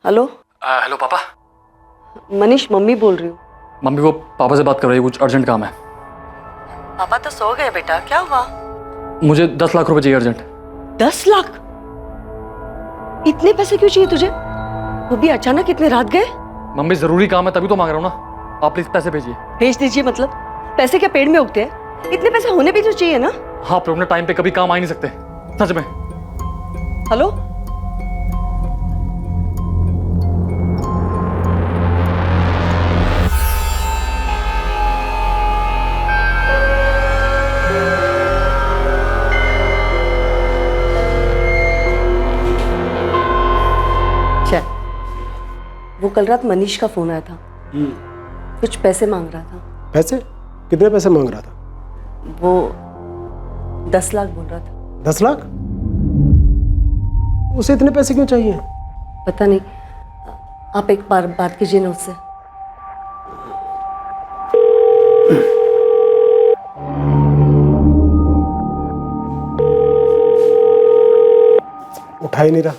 Hello. Hello पापा। Manish, mummy बोल रही हूँ। मम्मी को पापा से बात कर रही है, कुछ अर्जेंट काम है। पापा तो सो गए बेटा, क्या हुआ? मुझे 10 लाख रुपए चाहिए अर्जेंट। 10 लाख? इतने पैसे क्यों चाहिए तुझे? वो भी अचानक इतने रात गए? मम्मी जरूरी काम है तभी तो मांग रहा हूँ ना, आप प्लीज पैसे भेजिए। भेज दीजिए मतलब? पैसे क्या पेड़ में उगते हैं? इतने पैसे होने भी तो चाहिए ना। हाँ, पर अपने टाइम पे कभी काम आ ही नहीं सकते, सच में। हेलो। वो कल रात मनीष का फोन आया था। कुछ पैसे मांग रहा था। पैसे? कितने पैसे मांग रहा था? वो 10 लाख बोल रहा था। 10 लाख? उसे इतने पैसे क्यों चाहिए? पता नहीं, आप एक बार बात कीजिए ना उससे। उठा ही नहीं रहा।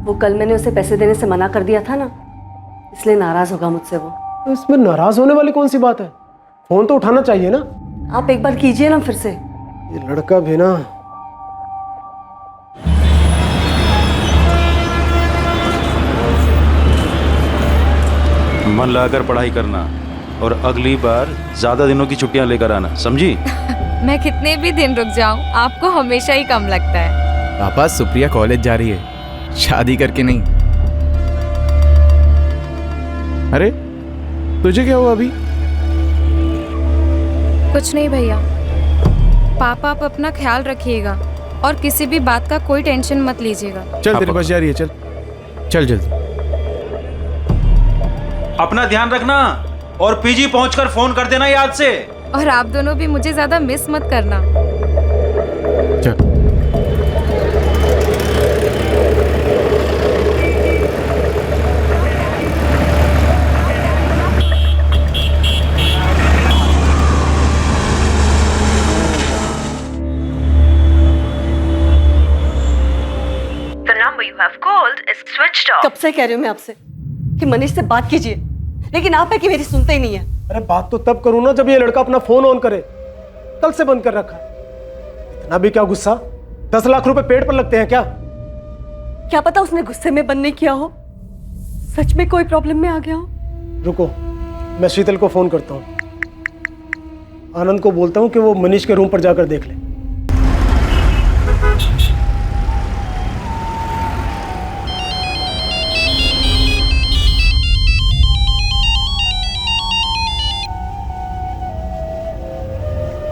वो कल मैंने उसे पैसे देने से मना कर दिया था ना, इसलिए नाराज होगा मुझसे वो। तो इसमें नाराज होने वाली कौन सी बात है? फोन तो उठाना चाहिए ना। आप एक बार कीजिए ना फिर से। ये लड़का भी ना। मन लगाकर पढ़ाई करना और अगली बार ज्यादा दिनों की छुट्टियां लेकर आना, समझी? मैं कितने भी दिन रुक जाऊं, आपको हमेशा ही कम लगता है। पापा, सुप्रिया कॉलेज जा रही है, शादी करके नहीं। अरे तुझे क्या हुआ अभी? कुछ नहीं भैया। पापा, आप अपना ख्याल रखिएगा और किसी भी बात का कोई टेंशन मत लीजिएगा। चल, तेरी बस जा रही है, चल चल जल्दी। अपना ध्यान रखना और पीजी पहुंचकर फोन कर देना याद से। और आप दोनों भी मुझे ज्यादा मिस मत करना। चल। कब से कह रही हूँ मैं आपसे कि मनीष से बात कीजिए, लेकिन आप है कि मेरी सुनते ही नहीं है। अरे बात तो तब करूँ ना जब ये लड़का अपना फोन ऑन करे। कल से बंद कर रखा है। इतना भी क्या गुस्सा? 10 लाख रुपए पेड़ पर लगते हैं क्या? क्या पता उसने गुस्से में बंद नहीं किया हो, सच में कोई प्रॉब्लम में आ गया हो। रुको, मैं शीतल को फोन करता हूँ। आनंद को बोलता हूँ कि वो मनीष के रूम पर जाकर देख ले।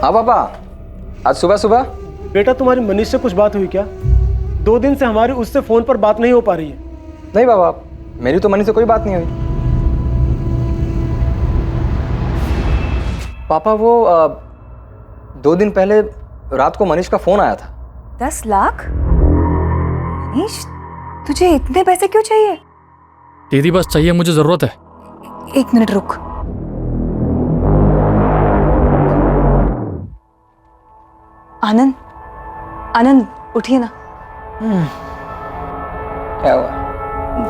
हाँ पापा, आज सुबह सुबह? बेटा, तुम्हारी मनीष से कुछ बात हुई क्या? 2 दिन से हमारी उससे फोन पर बात नहीं हो पा रही है। नहीं बाबा, मेरी तो मनीष से कोई बात नहीं हुई। पापा, वो 2 दिन पहले रात को मनीष का फोन आया था। 10 लाख? मनीष, तुझे इतने पैसे क्यों चाहिए? दीदी बस चाहिए, मुझे जरूरत है। 1 मिनट रुक। आनंद, आनंद उठिए ना। क्या हुआ?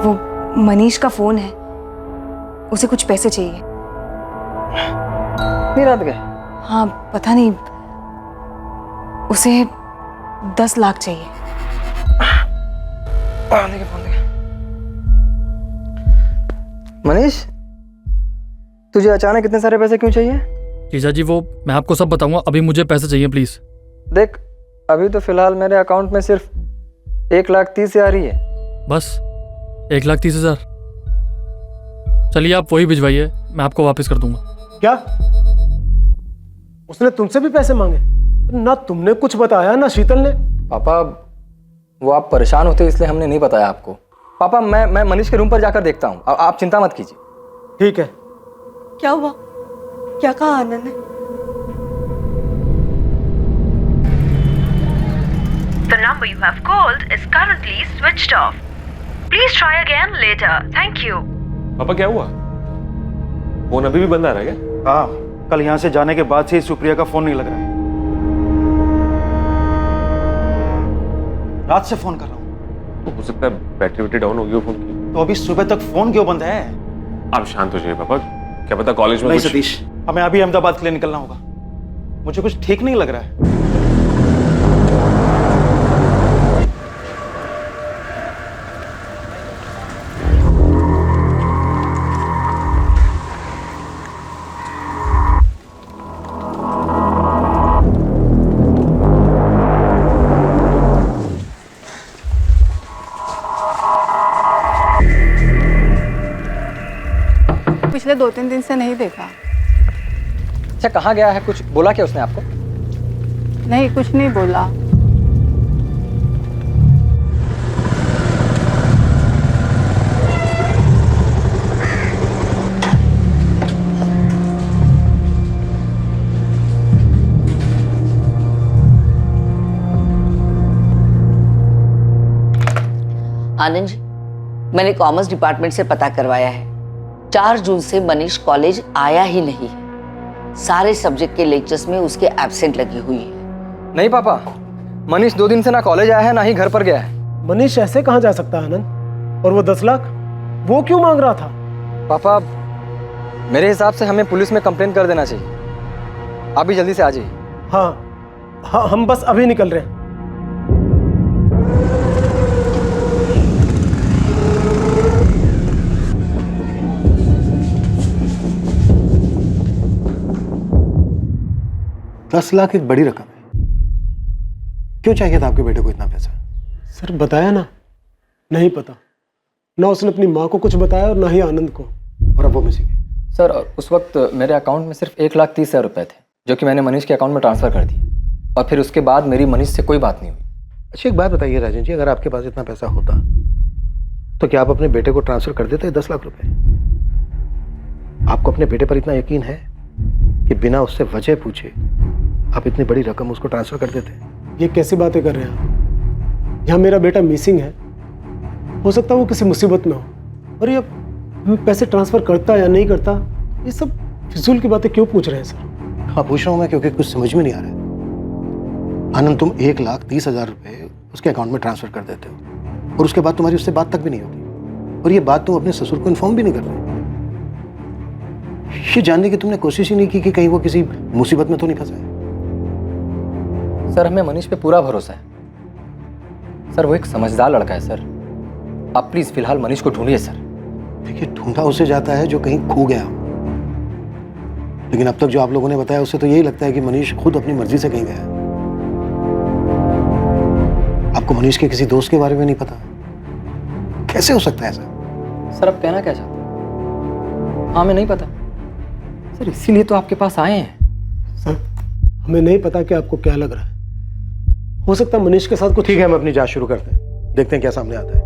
वो मनीष का फोन है, उसे कुछ पैसे चाहिए। नहीं रात गए? हाँ, पता नहीं, उसे 10 लाख चाहिए। फोन देखे। मनीष, तुझे अचानक इतने सारे पैसे क्यों चाहिए? जीजा जी, वो मैं आपको सब बताऊंगा, अभी मुझे पैसे चाहिए प्लीज। देख, अभी तो फिलहाल मेरे अकाउंट में सिर्फ 1,30,000 आ रही है। बस 1,30,000? चलिए आप वही भिजवाइए, मैं आपको वापस कर दूंगा। क्या? उसने तुमसे भी पैसे मांगे? ना तुमने कुछ बताया ना शीतल ने। पापा, वो आप परेशान होते इसलिए हमने नहीं बताया आपको। पापा, मैं मनीष के रूम पर जाकर देखता हूँ, आप चिंता मत कीजिए। ठीक है। क्या हुआ? क्या कहा आनंद ने? The number you have called is currently switched off. Please try again later. Thank you. पापा क्या हुआ? फोन अभी भी बंद आ रहा है क्या? हाँ, कल यहाँ से जाने के बाद से सुप्रिया का फोन नहीं लग रहा है। रात से फोन कर रहा हूँ। तो हो सकता है बैटरी डाउन हो गई हो फोन की। तो अभी सुबह तक फोन क्यों बंद है? आप शांत हो जाइए पापा, क्या पता कॉलेज में नहीं कुछ... सतीश, हमें अभी अहमदाबाद के लिए निकलना होगा। मुझे कुछ ठीक नहीं लग रहा है। पिछले 2-3 दिन से नहीं देखा। अच्छा कहाँ गया है, कुछ बोला क्या उसने आपको? नहीं, कुछ नहीं बोला। आनंद जी, मैंने कॉमर्स डिपार्टमेंट से पता करवाया है, 4 जून से मनीष कॉलेज आया ही नहीं है। सारे सब्जेक्ट के लेक्चर्स में उसके एब्सेंट लगी हुई है। नहीं पापा, मनीष 2 दिन से ना कॉलेज आया है ना ही घर पर गया है। मनीष ऐसे कहाँ जा सकता है आनंद? और वो 10 लाख वो क्यों मांग रहा था? पापा मेरे हिसाब से हमें पुलिस में कंप्लेन कर देना चाहिए। आप भी जल्दी से आ जाइए। हाँ, हम बस अभी निकल रहे हैं। दस लाख एक बड़ी रकम है। क्यों चाहिए था आपके बेटे को इतना पैसा? सर बताया ना, नहीं पता। ना उसने अपनी माँ को कुछ बताया और ना ही आनंद को। और अब वो मिसिंग है। सर उस वक्त मेरे अकाउंट में सिर्फ 1,30,000 रुपए थे, जो कि मैंने मनीष के अकाउंट में ट्रांसफर कर दिए, और फिर उसके बाद मेरी मनीष से कोई बात नहीं हुई। अच्छा एक बात बताइए राजन जी, अगर आपके पास इतना पैसा होता तो क्या आप अपने बेटे को ट्रांसफर कर देते 10 लाख रुपए? आपको अपने बेटे पर इतना यकीन है कि बिना उससे वजह पूछे आप इतनी बड़ी रकम उसको ट्रांसफर कर देते? ये कैसी बातें कर रहे हैं आप? यहाँ मेरा बेटा मिसिंग है, हो सकता है वो किसी मुसीबत में हो, और ये पैसे ट्रांसफर करता या नहीं करता, ये सब फिजूल की बातें क्यों पूछ रहे हैं सर? हाँ पूछ रहा हूँ मैं, क्योंकि कुछ समझ में नहीं आ रहा है। आनंद, तुम 1,30,000 रुपए उसके अकाउंट में ट्रांसफर कर देते हो और उसके बाद तुम्हारी उससे बात तक भी नहीं होती, और ये बात तुम अपने ससुर को इन्फॉर्म भी नहीं कर रहे। ये जानने की तुमने कोशिश ही नहीं की कि कहीं वो किसी मुसीबत में तो नहीं फंसा है। सर हमें मनीष पे पूरा भरोसा है। सर वो एक समझदार लड़का है सर, आप प्लीज फिलहाल मनीष को ढूंढिए सर। देखिए ढूंढा उसे जाता है जो कहीं खो गया हो, लेकिन अब तक जो आप लोगों ने बताया उससे तो यही लगता है कि मनीष खुद अपनी मर्जी से कहीं गया है। आपको मनीष के किसी दोस्त के बारे में नहीं पता? कैसे हो सकता है ऐसा? सर आप कहना क्या चाहते हैं? हाँ हमें नहीं पता सर, इसीलिए तो आपके पास आए हैं। सर हमें नहीं पता कि आपको क्या लग रहा है, हो सकता है मनीष के साथ कुछ। ठीक है, हम अपनी जांच शुरू करते हैं, देखते हैं क्या सामने आता है।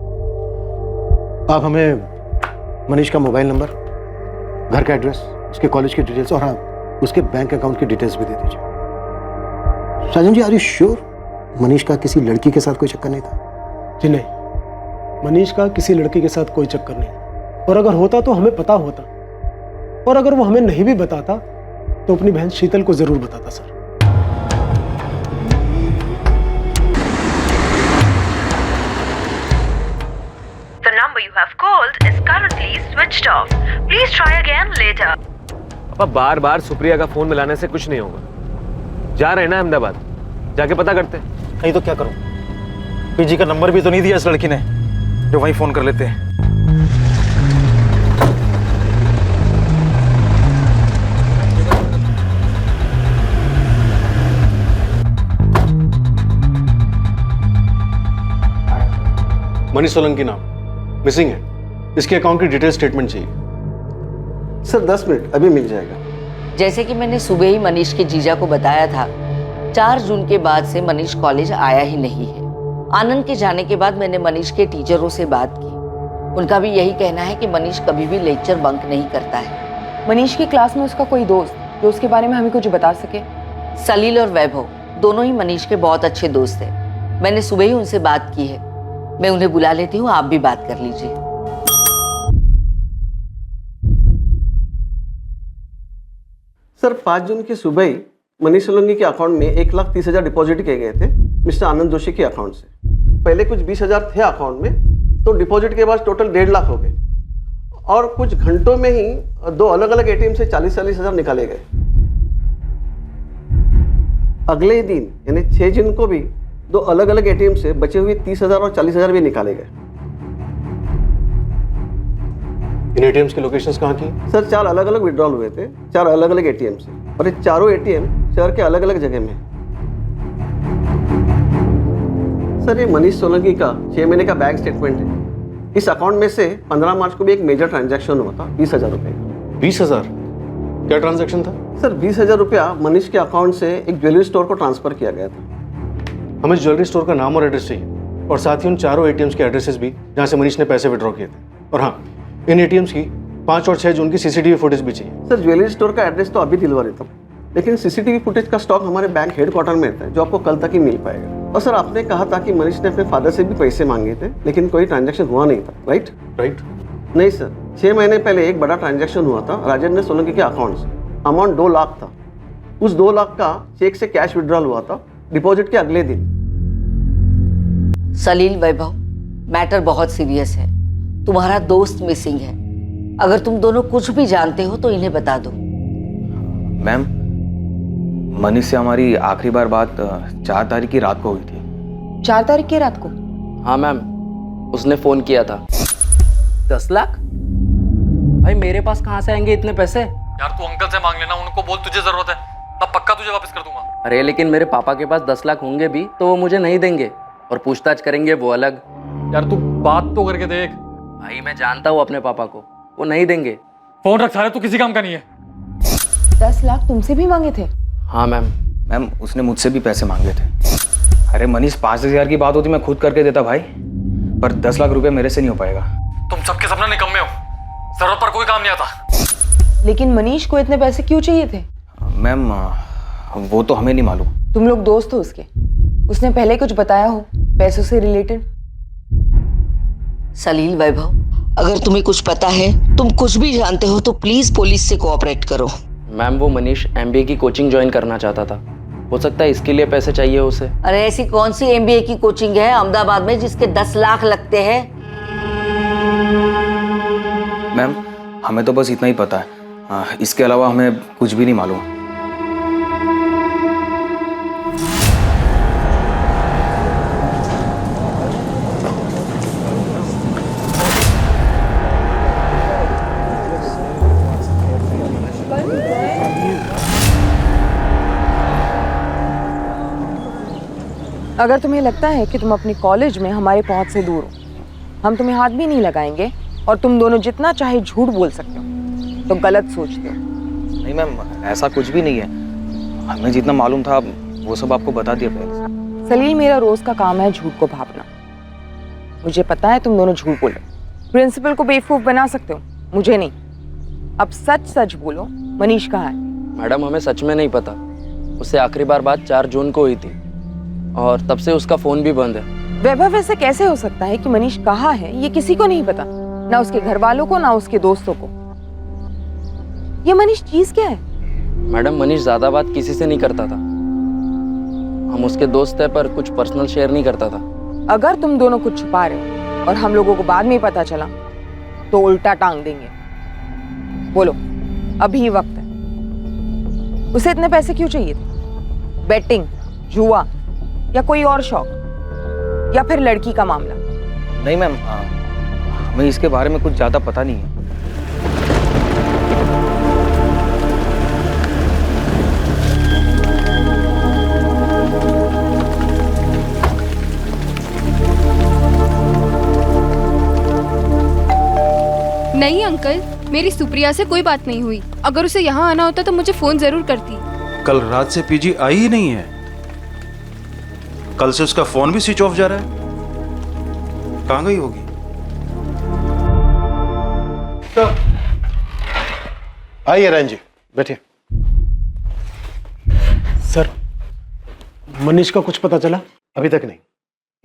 आप हमें मनीष का मोबाइल नंबर, घर का एड्रेस, उसके कॉलेज की डिटेल्स और हाँ उसके बैंक अकाउंट की डिटेल्स भी दे दीजिए। साजन जी, आर यू श्योर मनीष का किसी लड़की के साथ कोई चक्कर नहीं था? जी नहीं, मनीष का किसी लड़की के साथ कोई चक्कर नहीं, और अगर होता तो हमें पता होता, और अगर वो हमें नहीं भी बताता तो अपनी बहन शीतल को जरूर बताता sir. The number you have called is currently switched off. Please try again later. पापा बार बार सुप्रिया का फोन मिलाने से कुछ नहीं होगा। जा रहे हैं ना अहमदाबाद, जाके पता करते हैं। नहीं तो क्या करूं? पीजी का नंबर भी तो नहीं दिया इस लड़की ने जो वहीं फोन कर लेते हैं। मनीष सोलंकी नाम, मिसिंग है। इसके अकाउंट की डिटेल स्टेटमेंट चाहिए। सर 10 मिनट, अभी मिल जाएगा। जैसे कि मैंने सुबह ही मनीष के जीजा को बताया था, 4 जून के बाद से मनीष कॉलेज आया ही नहीं है। आनंद के जाने के बाद मैंने मनीष के टीचरों से बात की, उनका भी यही कहना है कि मनीष कभी भी लेक्चर बंक नहीं करता है। मनीष की क्लास में उसका कोई दोस्त जो उसके बारे में हमें कुछ बता सके? सलील और वैभव दोनों ही मनीष के बहुत अच्छे दोस्त हैं। मैंने सुबह ही उनसे बात की है, मैं उन्हें बुला लेती हूँ, आप भी बात कर लीजिए। सर 5 जून की सुबह ही मनीष सोलंकी के अकाउंट में 1,30,000 डिपॉजिट किए गए थे मिस्टर आनंद जोशी के अकाउंट से। पहले कुछ 20,000 थे अकाउंट में, तो डिपॉजिट के बाद टोटल 1.5 लाख हो गए और कुछ घंटों में ही 2 अलग अलग एटीएम से 40-40 हज़ार निकाले गए। अगले ही दिन यानी 6 जून को भी 2 अलग अलग एटीएम से बचे हुए 30,000 और 40,000 भी निकाले गए। इन एटीएम्स की लोकेशंस कहाँ की? सर 4 अलग अलग विड्रॉल हुए थे 4 अलग अलग एटीएम से और ये चारों एटीएम शहर के अलग अलग जगह में। सर ये मनीष सोलंकी का 6 महीने का बैंक स्टेटमेंट है। इस अकाउंट में से 15 मार्च को भी एक मेजर ट्रांजैक्शन हुआ था 20,000 रुपये का। 20,000? क्या ट्रांजैक्शन था? सर 20,000 रुपया मनीष के अकाउंट से एक ज्वेलरी स्टोर को ट्रांसफर किया गया था। हमें ज्वेलरी स्टोर का नाम और एड्रेस चाहिए और साथ ही उन चारों एटीएम्स के एड्रेसेस भी जहाँ से मनीष ने पैसे विड्रॉ किए थे। और हाँ, इन एटीएम्स की 5 और 6 जून की सीसीटीवी फुटेज भी चाहिए। सर ज्वेलरी स्टोर का एड्रेस तो अभी दिलवा देता हूँ, लेकिन सीसीटीवी फुटेज का स्टॉक हमारे बैंक हेडक्वार्टर में रहता है जो आपको कल तक ही मिल पाएगा। और सर आपने कहा था कि मनीष ने अपने फादर से भी पैसे मांगे थे लेकिन कोई ट्रांजैक्शन हुआ नहीं था, राइट? नहीं सर, 6 महीने पहले एक बड़ा ट्रांजैक्शन हुआ था राजेंद्र सोलंकी के अकाउंट से। अमाउंट 2 लाख था। उस 2 लाख का चेक से कैश विड्रॉल हुआ था डिपॉजिट के अगले दिन। सलील वैभव, मैटर बहुत सीरियस है। तुम्हारा दोस्त मिसिंग है। अगर तुम दोनों कुछ भी जानते हो तो इन्हें बता दो। मैम, मनीष से हमारी आखिरी बार बात 4 तारीख की रात को हुई थी। 4 तारीख की रात को? हाँ मैम, उसने फोन किया था। 10 लाख? भाई मेरे पास कहाँ से आएंगे इतने पैसे? यार तू अंकल से मांग लेना, उनको बोल तुझे जरूरत है, तब पक्का तुझे वापस कर दूंगा। अरे लेकिन मेरे पापा के पास 10 लाख होंगे भी तो वो मुझे नहीं देंगे और पूछताछ करेंगे वो अलग। यार तू बात तो करके देख। भाई मैं जानता हूँ अपने पापा को, वो नहीं देंगे। फोन रख सारे, तू किसी काम का नहीं है। 10 लाख तुमसे भी मांगे थे? हाँ मैम। मैम उसने मुझसे भी पैसे मांगे थे। अरे मनीष 5,000 की बात होती मैं खुद करके देता भाई, पर 10 लाख रुपए मेरे से नहीं हो पाएगा। तुम सबके सपना निकम्मे हो, जरूरत पर कोई काम नहीं आता। लेकिन मनीष को इतने पैसे क्यों चाहिए थे? मैम वो तो हमें नहीं मालूम। तुम लोग दोस्त हो उसके? उसने पहले कुछ बताया हो पैसों से रिलेटेड? सलील वैभव, अगर तुम्हें कुछ पता है, तुम कुछ भी जानते हो तो प्लीज पुलिस से कोऑपरेट करो। मैम वो मनीष MBA की कोचिंग ज्वाइन करना चाहता था, हो सकता है इसके लिए पैसे चाहिए उसे। अरे ऐसी कौन सी MBA की कोचिंग है अहमदाबाद में जिसके 10 लाख लगते हैं? मैम हमें तो बस इतना ही पता है, इसके अलावा हमें कुछ भी नहीं मालूम। अगर तुम्हें लगता है कि तुम अपनी कॉलेज में हमारे पहुंच से दूर हो, हम तुम्हें हाथ भी नहीं लगाएंगे और तुम दोनों जितना चाहे झूठ बोल सकते हो, तो गलत सोचते हो। नहीं मैम, ऐसा कुछ भी नहीं है। हमें जितना मालूम था वो सब आपको बता दिया पहले। सलील, मेरा रोज का काम है झूठ को भापना। मुझे पता है तुम दोनों झूठ बोलो, प्रिंसिपल को बेवकूफ बना सकते हो, मुझे नहीं। अब सच सच बोलो, मनीष कहाँ है? मैडम हमें सच में नहीं पता। उससे आखिरी बार बात 4 जून को हुई थी और तब से उसका फोन भी बंद है। वैभव, ऐसे कैसे हो सकता है कि मनीष कहाँ है ये किसी को नहीं पता, ना उसके घर वालों को ना उसके दोस्तों को। ये मनीष चीज क्या है? मैडम मनीष ज्यादा बात किसी से नहीं करता था। हम उसके दोस्त है पर कुछ पर्सनल शेयर नहीं करता था। अगर तुम दोनों कुछ छुपा रहे हो और हम लोगों को बाद में पता चला तो उल्टा टांग देंगे। बोलो, अभी वक्त है। उसे इतने पैसे क्यों चाहिए थे? बेटिंग, जुआ या कोई और शौक, या फिर लड़की का मामला? नहीं मैम, हमें इसके बारे में कुछ ज्यादा पता नहीं है। नहीं अंकल, मेरी सुप्रिया से कोई बात नहीं हुई। अगर उसे यहाँ आना होता तो मुझे फोन जरूर करती। कल रात से पीजी आई ही नहीं है। कल से उसका फोन भी स्विच ऑफ जा रहा है। कहाँ गई होगी? तो आइए रैन जी, बैठिए। सर, मनीष का कुछ पता चला? अभी तक नहीं।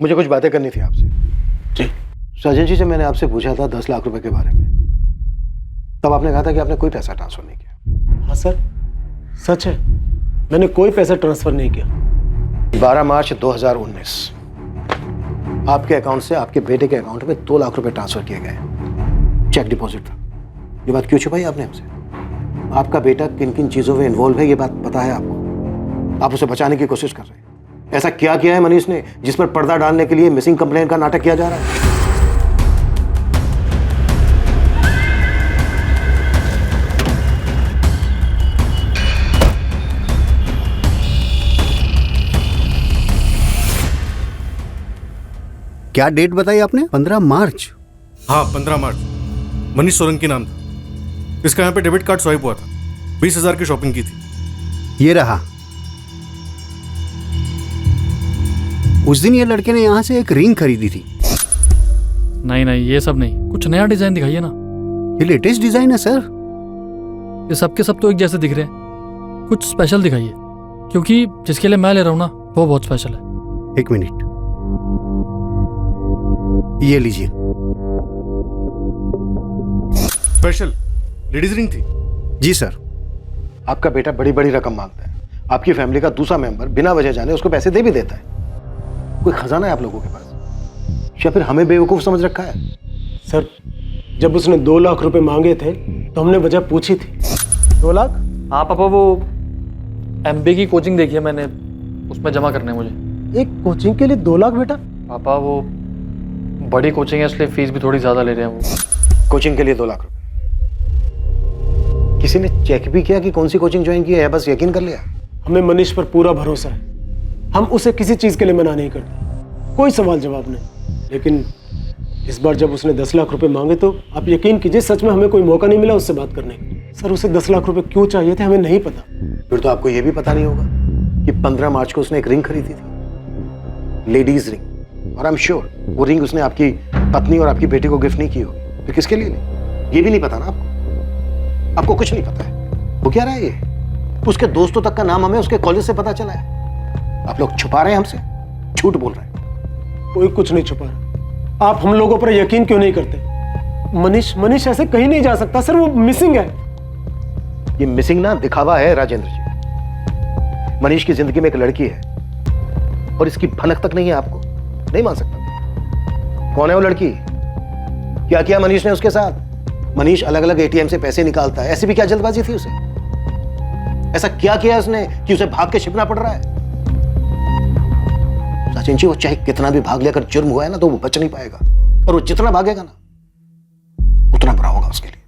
मुझे कुछ बातें करनी थी आपसे। जी। साजन जी से मैंने आपसे पूछा था 10 लाख रुपए के बारे में, तब आपने कहा था कि आपने कोई पैसा ट्रांसफर नहीं किया। हाँ सर, सच है, मैंने कोई पैसा ट्रांसफर नहीं किया। 12 मार्च 2019 आपके अकाउंट से आपके बेटे के अकाउंट में 2 लाख रुपए ट्रांसफर किए गए। चेक डिपॉजिट था। ये बात क्यों छुपाई आपने हमसे? आपका बेटा किन किन चीजों में इन्वॉल्व है ये बात पता है आपको। आप उसे बचाने की कोशिश कर रहे हैं। ऐसा क्या किया है मनीष ने जिस पर पर्दा डालने के लिए मिसिंग कंप्लेंट का नाटक किया जा रहा है? क्या डेट बताई आपने? 15 मार्च। हाँ 15 मार्च। मनीष सोलंकी नाम था। इसका यहाँ पे डेबिट कार्ड स्वाइप हुआ था। 20,000 की शॉपिंग की थी। ये रहा। उस दिन ये लड़के ने यहाँ से एक रिंग खरीदी थी। नहीं नहीं, ये सब नहीं, कुछ नया डिजाइन दिखाइए ना। ये लेटेस्ट डिजाइन है सर। ये सब के सब तो एक जैसे दिख रहे हैं, कुछ स्पेशल दिखाइए, क्योंकि जिसके लिए मैं ले रहा हूँ ना वो बहुत स्पेशल है। 1 मिनट, ये लीजिए। स्पेशल लेडीज रिंग थी? जी सर। आपका बेटा बड़ी बड़ी रकम मांगता है। आपकी फैमिली का दूसरा मेंबर बिना वजह जाने उसको पैसे दे भी देता है। कोई खजाना है आप लोगों के पास या फिर हमें बेवकूफ समझ रखा है? सर, जब उसने 2 लाख रुपए मांगे थे तो हमने वजह पूछी थी। 2 लाख? हाँ पापा, वो MBA की कोचिंग देखी है मैंने, उसमें जमा करने हैं मुझे। एक कोचिंग के लिए 2 लाख बेटा? पापा वो बड़ी कोचिंग है इसलिए फीस भी थोड़ी ज्यादा ले रहे हैं वो। कोचिंग के लिए 2 लाख रुपए? किसी ने चेक भी किया कि कौन सी कोचिंग ज्वाइन की है, बस यकीन कर लिया? हमें मनीष पर पूरा भरोसा है। हम उसे किसी चीज के लिए मना नहीं करते, कोई सवाल जवाब नहीं। लेकिन इस बार जब उसने 10 लाख रुपए मांगे तो आप यकीन कीजिए सच में हमें कोई मौका नहीं मिला उससे बात करने का। सर, उसे 10 लाख रुपए क्यों चाहिए थे हमें नहीं पता। फिर तो आपको यह भी पता नहीं होगा कि 15 मार्च को उसने एक रिंग खरीदी थी, लेडीज रिंग। और आई एम श्योर वो रिंग उसने आपकी पत्नी और आपकी बेटी को गिफ्ट नहीं की होगी। फिर किसके लिए ली? ये भी नहीं पता ना आपको? आपको कुछ नहीं पता है। वो क्या रहा है ये? उसके दोस्तों तक का नाम हमें उसके कॉलेज से पता चला है। आप लोग छुपा रहे हैं हमसे, झूठ बोल रहे हैं। कोई कुछ नहीं छुपा रहा। आप हम लोगों पर यकीन क्यों नहीं करते? मनीष ऐसे कहीं नहीं जा सकता सर, वो मिसिंग है। ये मिसिंग ना दिखावा है राजेंद्र जी। मनीष की जिंदगी में एक लड़की है और इसकी भनक तक नहीं है। आपको नहीं मान सकता। कौन है वो लड़की? क्या किया मनीष ने उसके साथ? मनीष अलग अलग ATM से पैसे निकालता है। ऐसी भी क्या जल्दबाजी थी उसे? ऐसा क्या किया उसने कि उसे भाग के छिपना पड़ रहा है? सचिन जी, वो चाहे कितना भी भाग ले, अगर जुर्म हुआ है ना तो वो बच नहीं पाएगा। और वो जितना भागेगा ना उतना बुरा होगा उसके लिए।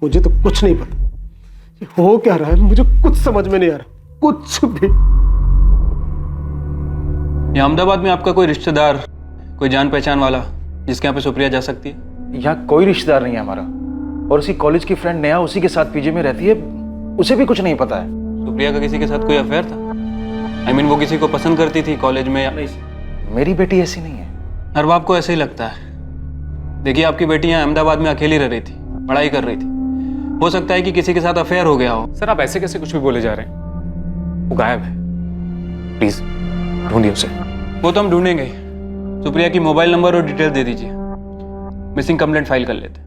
मुझे तो कुछ नहीं पता ये हो क्या रहा है, मुझे कुछ समझ में नहीं आ रहा, कुछ भी। अहमदाबाद में आपका कोई रिश्तेदार, कोई जान पहचान वाला जिसके यहाँ पे सुप्रिया जा सकती है? यहाँ कोई रिश्तेदार नहीं है हमारा। और उसी कॉलेज की फ्रेंड नेहा उसी के साथ पीजी में रहती है, उसे भी कुछ नहीं पता है। सुप्रिया का किसी के साथ कोई अफेयर था? I mean, वो किसी को पसंद करती थी कॉलेज में या नहीं? मेरी बेटी ऐसी नहीं है। हर बाप को ऐसे ही लगता है। देखिए, आपकी बेटी यहाँ अहमदाबाद में अकेली रह रही थी, पढ़ाई कर रही थी। हो सकता है कि किसी के साथ अफेयर हो गया हो। सर, आप ऐसे कैसे कुछ भी बोले जा रहे हैं? वो गायब है। प्लीज ढूंढिए उसे। वो तो हम ढूंढेंगे। सुप्रिया की मोबाइल नंबर और डिटेल दे दीजिए, मिसिंग कंप्लेंट फाइल कर लेते हैं।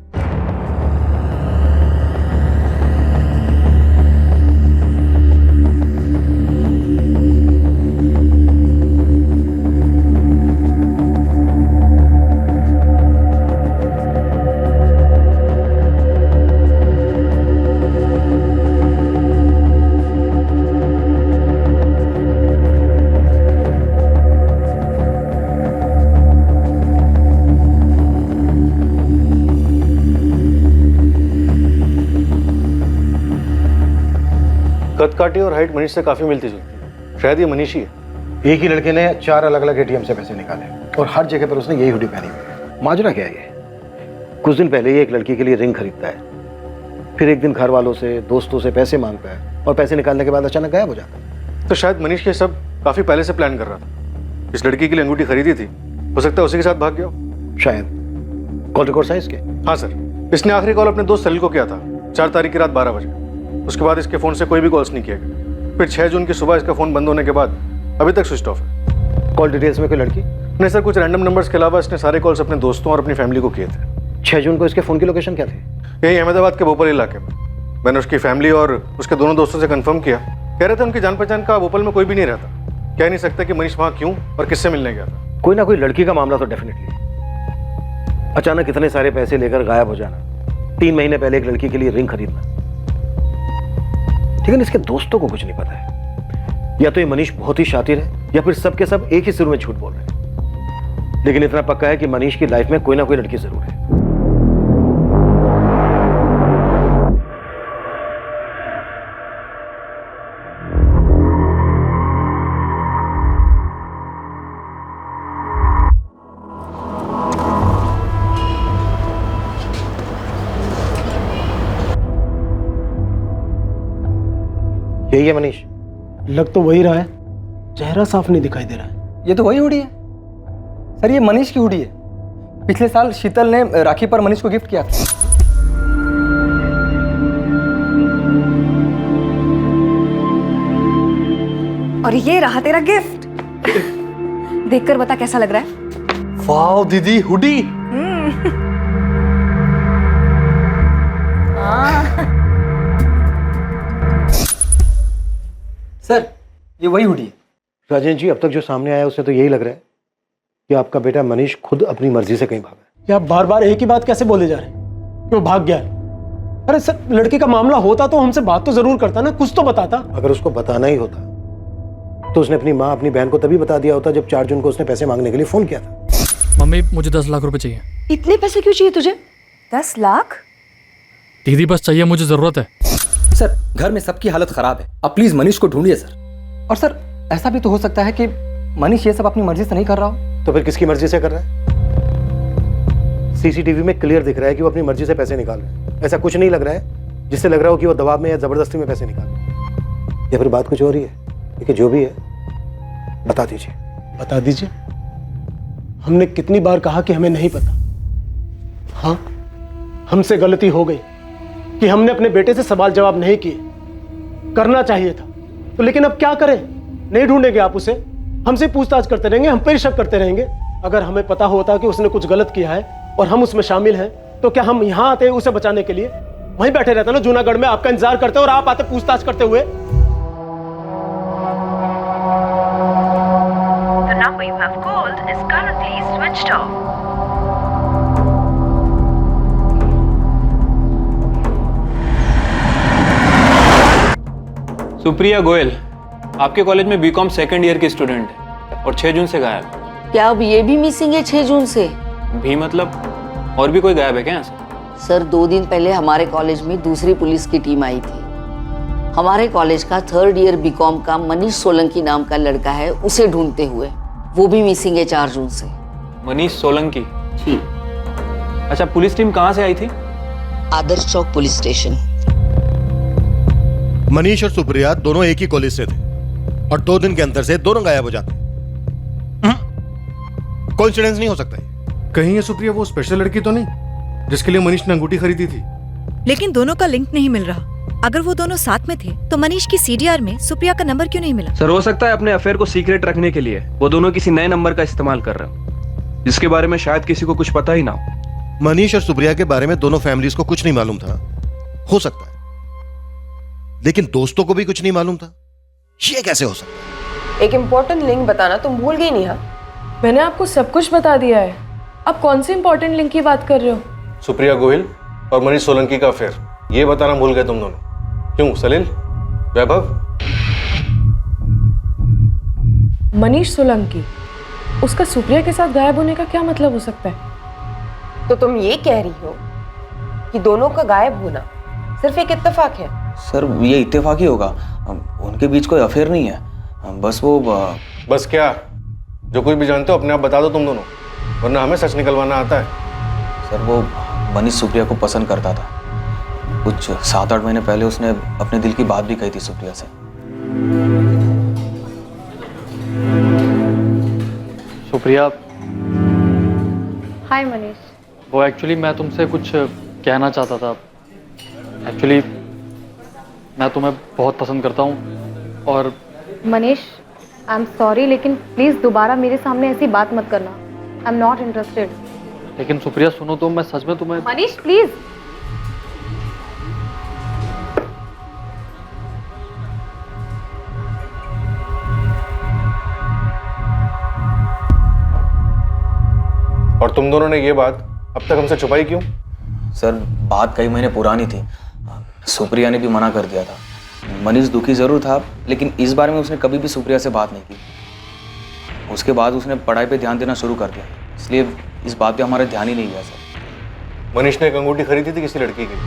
कदकाठी और हाइट मनीष से काफी मिलती जुलती। शायद ये मनीष ही है। एक ही लड़के ने 4 अलग अलग ATM से पैसे निकाले और हर जगह पर उसने यही हुडी पहनी हुई है। माजरा क्या है ये? कुछ दिन पहले ये एक लड़की के लिए रिंग खरीदता है, फिर एक दिन घर वालों से, दोस्तों से पैसे मांगता है और पैसे निकालने के बाद अचानक गायब हो जाता है। तो शायद मनीष ये सब काफी पहले से प्लान कर रहा था। इस लड़की के लिए अंगूठी खरीदी थी, हो सकता है उसी के साथ भाग गया हो। शायद। कॉल रिकॉर्ड साइज के? हाँ सर, इसने आखिरी कॉल अपने दोस्त सलील को किया था 4 तारीख की रात 12 बजे। उसके बाद इसके फोन से कोई भी कॉल्स नहीं किया गया। फिर 6 जून की सुबह इसका फोन बंद होने के बाद अभी तक स्विच ऑफ है। कॉल डिटेल्स में कोई लड़की? नहीं सर, कुछ रैंडम नंबर्स के अलावा इसने सारे कॉल्स अपने दोस्तों और अपनी फैमिली को किए थे। 6 जून को इसके फोन की लोकेशन क्या थी? यही अहमदाबाद के भोपाल इलाके में। मैंने उसकी फैमिली और उसके दोनों दोस्तों से कंफर्म किया। कह रहे थे उनकी जान पहचान का भोपाल में कोई भी नहीं रहता। कह नहीं सकता कि मनीष वहाँ क्यों और किससे मिलने गया था। कोई ना कोई लड़की का मामला तो डेफिनेटली। अचानक इतने सारे पैसे लेकर गायब हो जाना, 3 महीने पहले एक लड़की के लिए रिंग खरीदना। लेकिन इसके दोस्तों को कुछ नहीं पता है। या तो ये मनीष बहुत ही शातिर है या फिर सब के सब एक ही सुर में झूठ बोल रहे हैं। लेकिन इतना पक्का है कि मनीष की लाइफ में कोई ना कोई लड़की जरूर है। यही है मनीष? लग तो वही रहा है, चेहरा साफ नहीं दिखाई दे रहा है। ये तो वही हुडी है सर, ये मनीष की हुडी है। पिछले साल शीतल ने राखी पर मनीष को गिफ्ट किया था। और ये रहा तेरा गिफ्ट। देखकर बता कैसा लग रहा है? वाओ दीदी, हुडी। सर ये वही हुडी है। राजेश जी, अब तक जो सामने आया उससे तो यही लग रहा है कि आपका बेटा मनीष खुद अपनी मर्जी से कहीं भागा है। या बार बार एक ही बात कैसे बोले जा रहे हैं? क्यों भाग गया है? अरे सर, लड़की का मामला होता तो हमसे बात तो जरूर करता ना, कुछ तो बताता। अगर उसको बताना ही होता तो उसने अपनी माँ अपनी बहन को तभी बता दिया होता जब 4 जून को उसने पैसे मांगने के लिए फोन किया था। मम्मी, मुझे 10 लाख रुपए चाहिए। इतने पैसे क्यों चाहिए तुझे? 10 लाख? दीदी बस चाहिए, मुझे जरूरत है। सर घर में सबकी हालत खराब है, अब प्लीज मनीष को ढूंढिए सर। और सर ऐसा भी तो हो सकता है कि मनीष ये सब अपनी मर्जी से नहीं कर रहा हो। तो फिर किसकी मर्जी से कर रहा है? सीसीटीवी में क्लियर दिख रहा है कि वो अपनी मर्जी से पैसे निकाल रहे हैं। ऐसा कुछ नहीं लग रहा है जिससे लग रहा हो कि वो दबाव में या जबरदस्ती में पैसे निकाल रहे हैं। या फिर बात कुछ हो रही है? देखिए जो भी है बता दीजिए। बता दीजिए। हमने कितनी बार कहा कि हमें नहीं पता। हाँ, हमसे गलती हो गई कि हमने अपने बेटे से सवाल जवाब नहीं किए। करना चाहिए था तो, लेकिन अब क्या करें? नहीं ढूंढेंगे आप उसे? हमसे पूछताछ करते रहेंगे, हम पे ही शक करते रहेंगे। अगर हमें पता होता कि उसने कुछ गलत किया है और हम उसमें शामिल हैं, तो क्या हम यहाँ आते उसे बचाने के लिए? वहीं बैठे रहते ना जूनागढ़ में, आपका इंतजार करते और आप आते पूछताछ करते हुए। The number you have called is currently switched off. Supriya Goyal आपके कॉलेज में बीकॉम सेकंड ईयर की स्टूडेंट है और 6 जून से गायब है। क्या अब ये भी मिसिंग है 6 जून से? भी मतलब और भी कोई गायब है क्या यहाँ से? सर 2 दिन पहले हमारे कॉलेज में दूसरी पुलिस की टीम आई थी। हमारे कॉलेज का 3rd ईयर बीकॉम का मनीष सोलंकी नाम का लड़का है, उसे ढूंढते हुए। वो भी मिसिंग है 4 जून से। मनीष सोलंकी? जी। अच्छा, पुलिस टीम कहाँ से आई थी? आदर्श चौक पुलिस स्टेशन। मनीष और सुप्रिया दोनों एक ही कॉलेज से थे और 2 दिन के अंतर से दोनों गायब हो जाते। कोइंसिडेंस नहीं हो सकता है। कहीं ये सुप्रिया वो स्पेशल लड़की तो नहीं जिसके लिए मनीष ने अंगूठी खरीदी थी? लेकिन दोनों का लिंक नहीं मिल रहा। अगर वो दोनों साथ में थे तो मनीष की सीडीआर में सुप्रिया का नंबर क्यों नहीं मिला? सर हो सकता है अपने अफेयर को सीक्रेट रखने के लिए वो दोनों किसी नए नंबर का इस्तेमाल कर रहे हो, जिसके बारे में शायद किसी को कुछ पता ही ना हो। मनीष और सुप्रिया के बारे में दोनों फैमिलीज को कुछ नहीं मालूम था, हो सकता है, लेकिन दोस्तों को भी कुछ नहीं मालूम था। ये कैसे हो सकता है? एक इम्पोर्टेंट लिंक बताना तुम भूल गई नेहा। मैंने आपको सब कुछ बता दिया है, आप कौन से इम्पोर्टेंट लिंक की बात कर रहे हो? सुप्रिया गोयल और मनीष सोलंकी का अफेयर, ये बताना भूल गए तुम दोनों। क्यों सलील, वैभव? मनीष सोलंकी, उसका सुप्रिया के साथ गायब होने का क्या मतलब हो सकता है? तो तुम ये कह रही हो कि दोनों का गायब होना सिर्फ एक इत्तेफाक है? सर ये इत्तेफाक ही होगा, उनके बीच कोई अफेयर नहीं है। बस वो बस क्या? जो कुछ भी जानते हो अपने आप बता दो तुम दोनों, वरना हमें सच निकलवाना आता है। सर वो मनीष सुप्रिया को पसंद करता था। कुछ 7-8 महीने पहले उसने अपने दिल की बात भी कही थी सुप्रिया से। सुप्रिया। हाय मनीष। वो एक्चुअली मैं तुमसे कुछ कहना चाहता था। एक्चुअली मैं तुम्हें बहुत पसंद करता हूँ और मनीष, आई एम सॉरी, लेकिन प्लीज़ दोबारा मेरे सामने ऐसी बात मत करना। I am not interested. लेकिन सुप्रिया सुनो तो, मैं सच में तुम्हें। मनीष प्लीज। तुम दोनों ने ये बात अब तक हमसे छुपाई क्यों? सर बात कई महीने पुरानी थी, सुप्रिया ने भी मना कर दिया था। मनीष दुखी जरूर था, लेकिन इस बारे में उसने कभी भी सुप्रिया से बात नहीं की। उसके बाद उसने पढ़ाई पे ध्यान देना शुरू कर दिया, इसलिए इस बात पे हमारा ध्यान ही नहीं गया सर। मनीष ने एक अंगूठी खरीदी थी किसी लड़की की,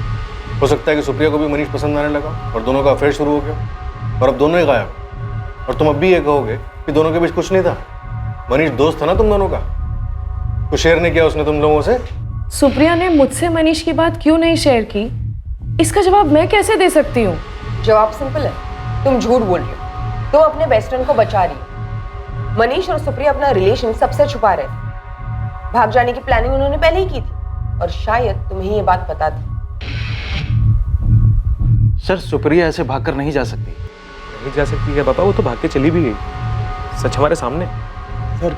हो सकता है कि सुप्रिया को भी मनीष पसंद आने लगा और दोनों का अफेयर शुरू हो गया और अब दोनों ही गायब। और तुम अब भी ये कहोगे कि दोनों के बीच कुछ नहीं था? मनीष दोस्त था ना तुम दोनों का, कुछ शेयर नहीं किया उसने तुम लोगों से? सुप्रिया ने मुझसे मनीष की बात क्यों नहीं शेयर की, इसका जवाब मैं कैसे दे सकती हूँ? जवाब सिंपल है, तुम झूठ बोल रही हो। तुम अपने बेस्ट फ्रेंड को बचा रही हो। मनीष और सुप्रिया अपना रिलेशन सबसे छुपा रहे थे। भाग जाने की प्लानिंग उन्होंने पहले ही की थी और शायद तुम्हें ये बात पता थी। सर सुप्रिया ऐसे भागकर नहीं जा सकती। नहीं जा सकती है पापा, वो तो भाग के चली भी गई, सच हमारे सामने। सर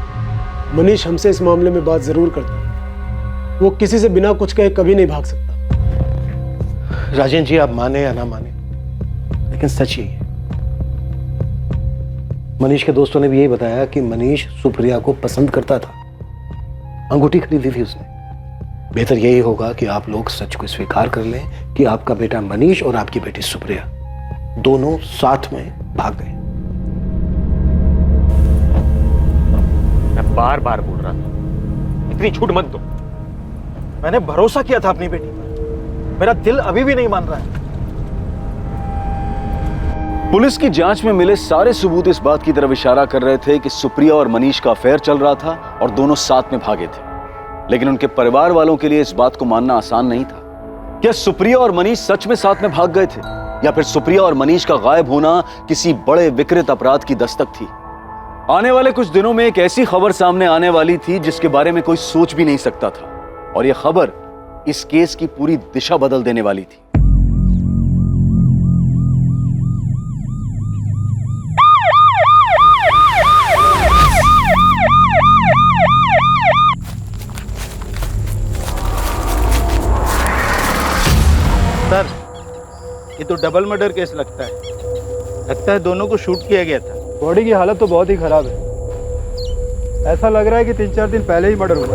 मनीष हमसे इस मामले में बात जरूर करता है, वो किसी से बिना कुछ कहे कभी नहीं भाग सकता। राजेंद्र जी, आप माने या ना माने, लेकिन सच यही है। मनीष के दोस्तों ने भी यही बताया कि मनीष सुप्रिया को पसंद करता था, अंगूठी खरीदी थी उसने। बेहतर यही होगा कि आप लोग सच को स्वीकार कर लें कि आपका बेटा मनीष और आपकी बेटी सुप्रिया दोनों साथ में भाग गए। मैं बार बार बोल रहा था, इतनी छूट मत दो। मैंने भरोसा किया था अपनी बेटी पर, मेरा दिल अभी भी नहीं मान रहा है। पुलिस की जांच में मिले सारे सबूत इस बात की तरफ इशारा कर रहे थे कि सुप्रिया और मनीष का अफेयर चल रहा था और दोनों साथ में भागे थे। लेकिन उनके परिवार वालों के लिए इस बात को मानना आसान नहीं था। क्या सुप्रिया और मनीष सच में साथ में भाग गए थे, या फिर सुप्रिया और मनीष का गायब होना किसी बड़े विकृत अपराध की दस्तक थी? आने वाले कुछ दिनों में एक ऐसी खबर सामने आने वाली थी जिसके बारे में कोई सोच भी नहीं सकता था, और यह खबर इस केस की पूरी दिशा बदल देने वाली थी। सर, ये तो डबल मर्डर केस लगता है दोनों को शूट किया गया था। बॉडी की हालत तो बहुत ही खराब है, ऐसा लग रहा है कि 3-4 दिन पहले ही मर्डर हुआ है।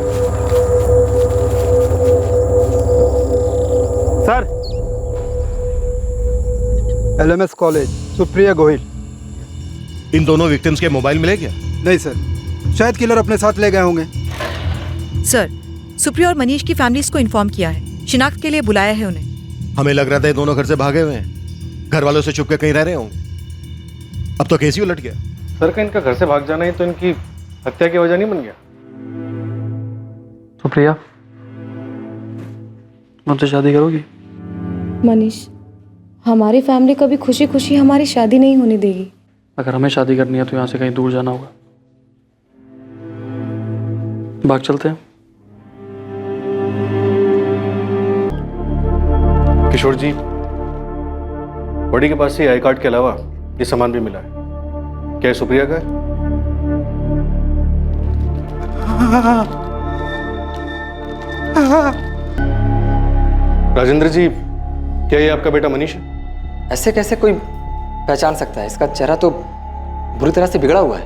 Sir, LMS college, Supriya Gohil. इन दोनों विक्टिम्स के मोबाइल मिले क्या? नहीं सर, शायद किलर अपने साथ ले गए होंगे। सर, सुप्रिया और मनीष की फैमिलीज को इन्फॉर्म किया है, शिनाख्त के लिए बुलाया है उन्हें। हमें लग रहा था ये दोनों घर से भागे हुए हैं, घर वालों से छुप के कहीं रह रहे होंगे। अब तो केस ही उलट गया। सर का इनका घर से भाग जाना ही तो इनकी हत्या की वजह नहीं बन गया? सुप्रिया, मुझसे शादी करोगी? मनीष, हमारी फैमिली कभी खुशी खुशी हमारी शादी नहीं होने देगी। अगर हमें शादी करनी है तो यहाँ से कहीं दूर जाना होगा। भाग चलते हैं। किशोर जी, बॉडी के पास से आई कार्ड के अलावा ये सामान भी मिला है, क्या ये सुप्रिया का है? राजेंद्र जी, क्या ये आपका बेटा मनीष है? ऐसे कैसे कोई पहचान सकता है? इसका चेहरा तो बुरी तरह से बिगड़ा हुआ है।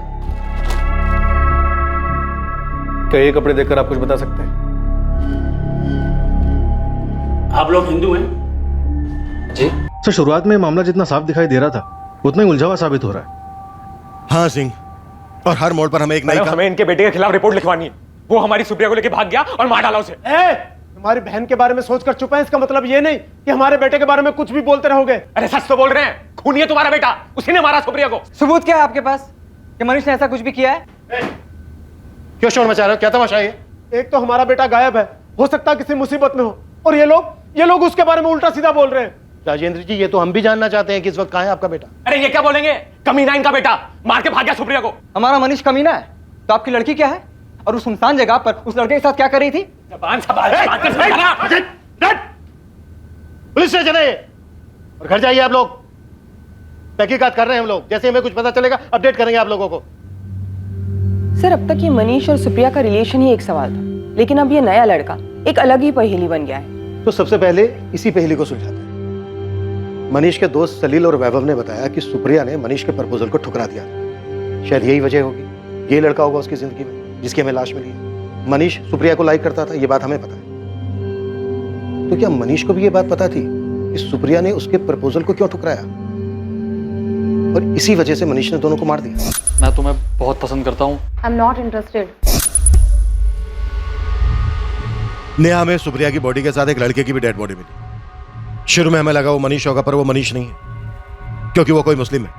क्या ये कपड़े देखकर आप कुछ बता सकते हैं? आप लोग हिंदू हैं? जी सर, शुरुआत में मामला जितना साफ दिखाई दे रहा था उतना ही उलझा हुआ साबित हो रहा है। हाँ सिंह, और हर मोड़ पर हमें एक नई हमें इनके बेटे के खिलाफ रिपोर्ट लिखवानी है। वो हमारी सुप्रिया को लेके भाग गया और मार डाला उसे। हमारी बहन के बारे में सोचकर चुप है, इसका मतलब ये नहीं कि हमारे बेटे के बारे में कुछ भी बोलते रहोगे। अरे सच तो बोल रहे हैं, खूनी है तुम्हारा बेटा, उसी ने मारा सुप्रिया को। सबूत क्या है आपके पास कि मनीष ने ऐसा कुछ भी किया है? क्यों शोर मचा रहे हो? क्या तमाशा है? एक तो हमारा बेटा गायब है, हो सकता है किसी मुसीबत में हो, और ये लोग उसके बारे में उल्टा सीधा बोल रहे हैं। राजेंद्र जी, ये तो हम भी जानना चाहते हैं कि इस वक्त कहाँ है आपका बेटा। अरे ये क्या बोलेंगे, कमीना इनका बेटा, मार के भाग गया सुप्रिया को। हमारा मनीष कमीना है तो आपकी लड़की क्या है? और उस सुनसान जगह पर उस लड़के के साथ क्या कर रही थी? पुलिस स्टेशन है और घर जाइए आप लोग। तहकीकात कर रहे हैं हम लोग, जैसे हमें कुछ पता चलेगा अपडेट करेंगे आप लोगों को। सर, अब तक ये मनीष और सुप्रिया का रिलेशन ही एक सवाल था, लेकिन अब ये नया लड़का एक अलग ही पहेली बन गया है। तो सबसे पहले इसी पहेली को सुलझाते हैं। मनीष के दोस्त सलील और वैभव ने बताया कि सुप्रिया ने मनीष के प्रपोजल को ठुकरा दिया। शायद यही वजह होगी, ये लड़का होगा उसकी जिंदगी में जिसकी हमें लाश मिली है। मनीष सुप्रिया को लाइक करता था, ये बात हमें पता है। तो क्या मनीष को भी ये बात पता थी कि सुप्रिया ने उसके प्रपोजल को क्यों ठुकराया, और इसी वजह से मनीष ने दोनों को मार दिया? मैं तुम्हें बहुत पसंद करता हूँ। I am not interested. Neha, हमें सुप्रिया की बॉडी के साथ एक लड़के की भी डेड बॉडी मिली। शुरू में हमें लगा वो मनीष होगा, पर वो मनीष नहीं है, क्योंकि वो कोई मुस्लिम है।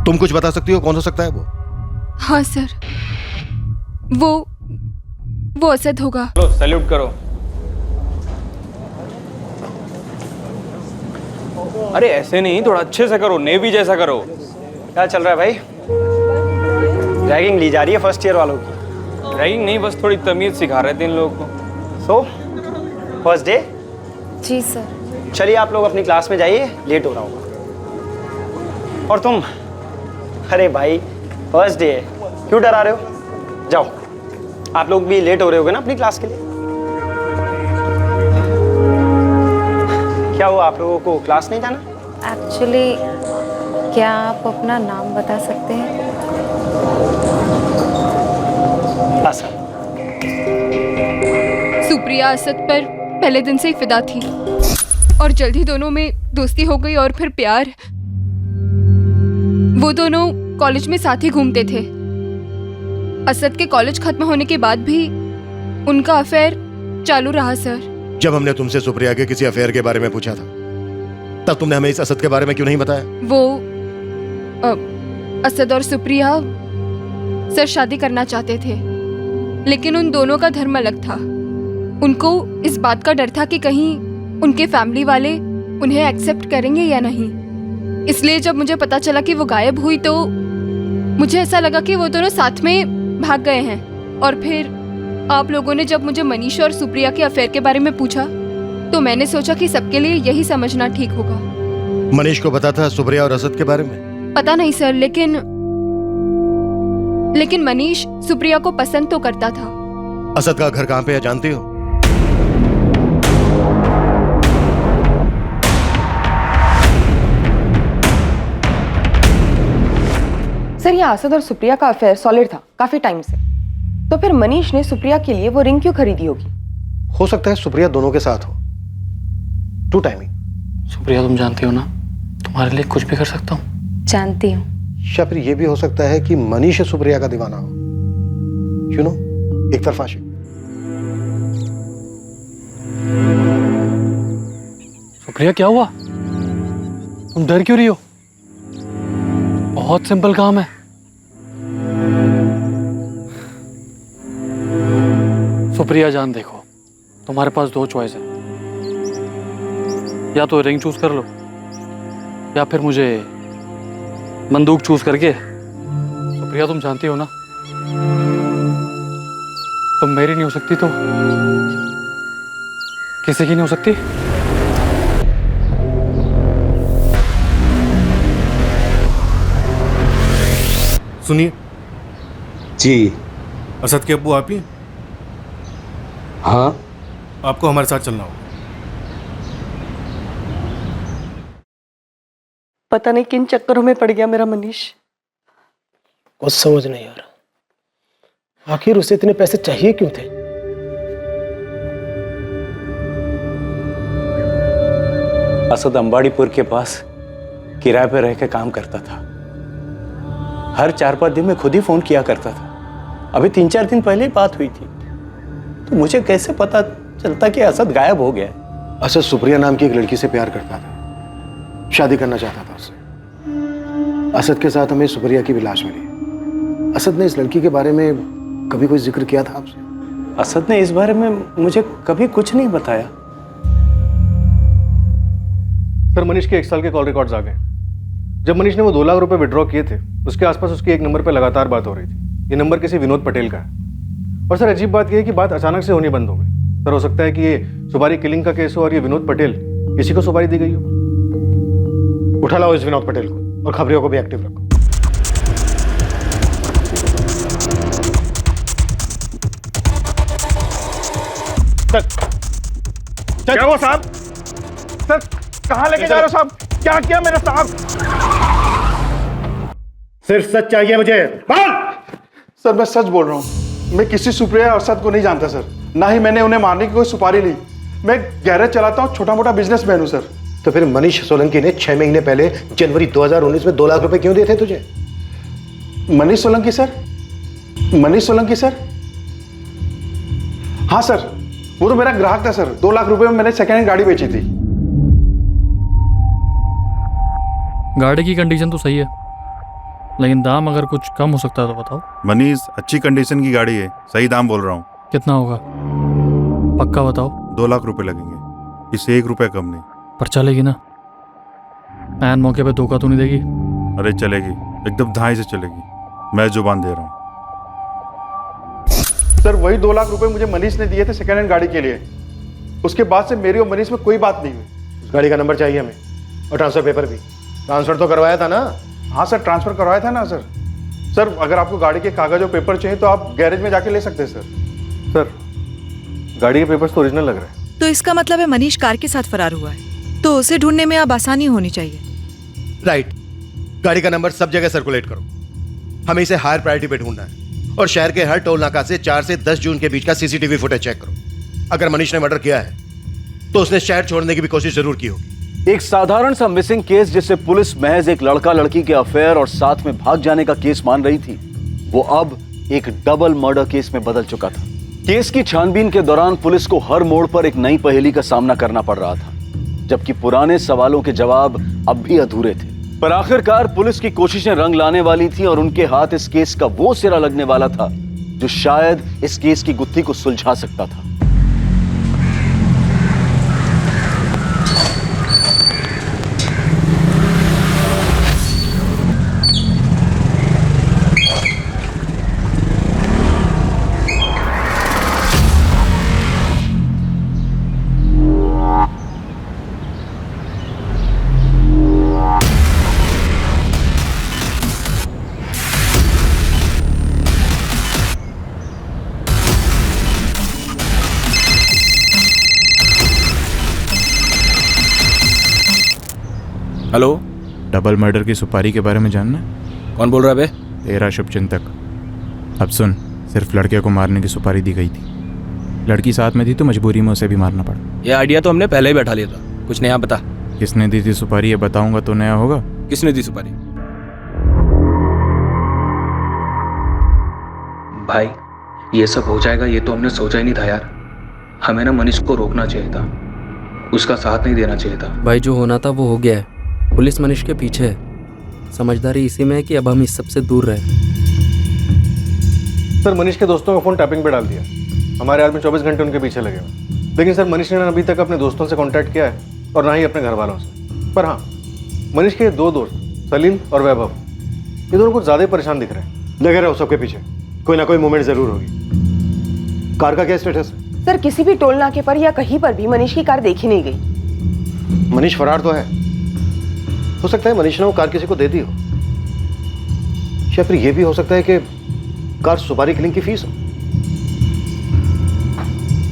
तुम कुछ बता सकती हो कौन हो सकता है वो? हाँ सर, वो असद होगा। लो सैल्यूट करो। अरे ऐसे नहीं, थोड़ा अच्छे से करो, नेवी जैसा करो। क्या चल रहा है भाई? रैगिंग ली जा रही है फर्स्ट ईयर वालों की? रैगिंग नहीं, बस थोड़ी तमीज सिखा रहे थे इन लोगों को। So first day? जी सर। चलिए आप लोग अपनी क्लास में जाइए, लेट हो रहा होगा। और तुम, अरे भाई फर्स्ट डे है, क्यों डरा रहे हो? जाओ, आप लोग भी लेट हो रहे होगे ना अपनी क्लास के लिए। क्या हुआ, आप लोगों को क्लास नहीं जाना? एक्चुअली क्या आप अपना नाम बता सकते हैं? असद। सुप्रिया असद पर पहले दिन से ही फिदा थी और जल्द ही दोनों में दोस्ती हो गई और फिर प्यार। वो दोनों कॉलेज में साथ ही घूमते थे। असद के कॉलेज खत्म होने के बाद भी उनका अफेयर चालू रहा सर। जब हमने तुमसे सुप्रिया के किसी अफेयर के बारे में पूछा था, तब तुमने हमें इस असद के बारे में क्यों नहीं बताया? वो असद और सुप्रिया सर शादी करना चाहते थे, लेकिन उन दोनों का धर्म अलग था। उनको इस बात का डर था कि कहीं उनके फैमिली वाले उन्हें एक्सेप्ट करेंगे या नहीं। इसलिए जब मुझे पता चला कि वो गायब हुई तो मुझे ऐसा लगा कि वो दोनों साथ में भाग गए हैं। और फिर आप लोगों ने जब मुझे मनीष और सुप्रिया के अफेयर के बारे में पूछा तो मैंने सोचा कि सबके लिए यही समझना ठीक होगा। मनीष को पता था सुप्रिया और असद के बारे में? पता नहीं सर, लेकिन मनीष सुप्रिया को पसंद तो करता था। असद का घर कहाँ पे है जानती हो? सर ये असद और सुप्रिया का अफेयर सॉलिड था काफी टाइम से, तो फिर मनीष ने सुप्रिया के लिए वो रिंग क्यों खरीदी होगी? हो सकता है सुप्रिया दोनों के साथ हो। To timing. सुप्रिया, तुम जानती हो ना, तुम्हारे लिए कुछ भी कर सकता हूँ। जानती हूँ। या फिर ये भी हो सकता है कि मनीष सुप्रिया का दीवाना हो, यू नो, एक तरफा आशिक। सुप्रिया, क्या हुआ? तुम डर क्यों रही हो? बहुत सिंपल काम है। सुप्रिया जान, देखो, तुम्हारे पास दो चॉइस है। या तो रिंग चूज कर लो, या फिर मुझे बंदूक चूज करके। सुप्रिया, तुम जानती हो ना, तुम मेरी नहीं हो सकती तो किसी की नहीं हो सकती। सुनिए जी। असद के अब्बू आप ही? हाँ। आपको हमारे साथ चलना होगा। पता नहीं किन चक्करों में पड़ गया मेरा मनीष। कुछ समझ नहीं आ रहा, आखिर उसे इतने पैसे चाहिए क्यों थे? असद अंबाड़ीपुर के पास किराए पर रह के काम करता था। हर 4-5 दिन में खुद ही फोन किया करता था। अभी 3-4 दिन पहले ही बात हुई थी, तो मुझे कैसे पता चलता कि असद गायब हो गया? असद सुप्रिया नाम की एक लड़की से प्यार करता था, शादी करना चाहता था उससे। असद के साथ हमें सुप्रिया की भी लाश मिली। असद ने इस लड़की के बारे में कभी कोई जिक्र किया था आपसे? असद ने इस बारे में मुझे कभी कुछ नहीं बताया। सर, मनीष के 1 साल के कॉल रिकॉर्ड्स आ गए। जब मनीष ने वो 2 लाख रुपए विड्रॉ किए थे, उसके आसपास उसकी एक नंबर पर लगातार बात हो रही थी। ये नंबर किसी विनोद पटेल का है। और सर, अजीब बात यह है कि बात अचानक से होनी बंद हो गई। सर, हो सकता है कि ये सुपारी किलिंग का केस हो और ये विनोद पटेल, किसी को सुपारी दी गई हो। उठा लाओ इस विनोद पटेल को और खबरियों को भी एक्टिव रखो। क्या हुआ साहब? सर, कहाँ लेके जा रहे हो साहब? क्या किया मेरे साहब? सिर्फ सच चाहिए मुझे। बोल। सर, मैं सच बोल रहा हूँ। मैं किसी सुप्रिया अरशद को नहीं जानता सर, ना ही मैंने उन्हें मारने की कोई सुपारी ली। मैं गैरेज चलाता हूँ, छोटा मोटा बिजनेसमैन हूँ सर। तो फिर मनीष सोलंकी ने 6 महीने पहले जनवरी 2019 में 2 लाख रुपए क्यों दिए थे तुझे? मनीष सोलंकी सर? मनीष सोलंकी सर? हाँ सर, वो तो मेरा ग्राहक था सर। 2 लाख रुपए में मैंने सेकेंड हैंड गाड़ी बेची थी। गाड़ी की कंडीशन तो सही है, लेकिन दाम अगर कुछ कम हो सकता है तो बताओ। मनीष, अच्छी कंडीशन की गाड़ी है, सही दाम बोल रहा हूँ। कितना होगा पक्का बताओ। 2 लाख रुपए लगेंगे, इससे 1 रुपया कम नहीं। पर चलेगी ना? ऐन मौके पे धोखा तो नहीं देगी? अरे चलेगी, एकदम धाई से चलेगी, मैं जुबान दे रहा हूँ। सर वही 2 लाख रुपए मुझे मनीष ने दिए थे सेकेंड हैंड गाड़ी के लिए। उसके बाद से मेरी और मनीष में कोई बात नहीं हुई। उस गाड़ी का नंबर चाहिए हमें, और ट्रांसफर पेपर भी। ट्रांसफर तो करवाया था ना? हाँ सर, ट्रांसफर करवाया था ना सर। सर अगर आपको गाड़ी के कागज और पेपर चाहिए तो आप गैरेज में जाके ले सकते हैं सर। सर गाड़ी के पेपर्स तो ओरिजिनल लग रहे हैं। तो इसका मतलब है मनीष कार के साथ फरार हुआ है, तो उसे ढूंढने में अब आसानी होनी चाहिए। राइट, गाड़ी का नंबर सब जगह सर्कुलेट करो। हमें इसे हायर प्रायोरिटी पे ढूंढना है, और शहर के हर टोल नाका से 4 से 10 जून के बीच का सीसीटीवी फुटेज चेक करो। अगर मनीष ने मर्डर किया है तो उसने शहर छोड़ने की भी कोशिश जरूर की होगी। एक साधारण सा मिसिंग केस जिसे पुलिस महज एक लड़का लड़की के अफेयर और साथ में भाग जाने का केस मान रही थी, वो अब एक डबल मर्डर केस में बदल चुका था। केस की छानबीन के दौरान पुलिस को हर मोड़ पर एक नई पहेली का सामना करना पड़ रहा था, जबकि पुराने सवालों के जवाब अब भी अधूरे थे। पर आखिरकार पुलिस की कोशिशें रंग लाने वाली थी और उनके हाथ इस केस का वो सिरा लगने वाला था जो शायद इस केस की गुत्थी को सुलझा सकता था। हेलो, डबल मर्डर की सुपारी के बारे में जानना है? कौन बोल रहा है बे? तेरा शुभचिंतक। अब सुन, सिर्फ लड़के को मारने की सुपारी दी गई थी। लड़की साथ में थी तो मजबूरी में उसे भी मारना पड़ा। ये आइडिया तो हमने पहले ही बैठा लिया था। कुछ नया बता। किसने दी थी सुपारी, ये बताऊंगा तो नया होगा। किसने दी सुपारी? भाई ये सब हो जाएगा ये तो हमने सोचा ही नहीं था यार। हमें ना मनीष को रोकना चाहिए था, उसका साथ नहीं देना चाहिए था। भाई जो होना था वो हो गया है। पुलिस मनीष के पीछे है। समझदारी इसी में है कि अब हम इस सब से दूर रहे। सर मनीष के दोस्तों का फोन टैपिंग पे डाल दिया। हमारे आदमी 24 घंटे उनके पीछे लगे हुए। लेकिन सर मनीष ने अभी तक अपने दोस्तों से कांटेक्ट किया है और ना ही अपने घर वालों से। पर हाँ, मनीष के 2 दोस्त सलीम और वैभव, ये दोनों कुछ ज़्यादा ही परेशान दिख रहे हैं। लगे रहो सबके पीछे, कोई ना कोई मूवमेंट जरूर होगी। कार का क्या स्टेटस है? सर किसी भी टोल नाके पर या कहीं पर भी मनीष की कार देखी नहीं गई। मनीष फरार तो है, हो सकता है मनीष ने वो कार किसी को दे दी हो, या फिर यह भी हो सकता है कि कार सुपारी किलिंग की फीस हो।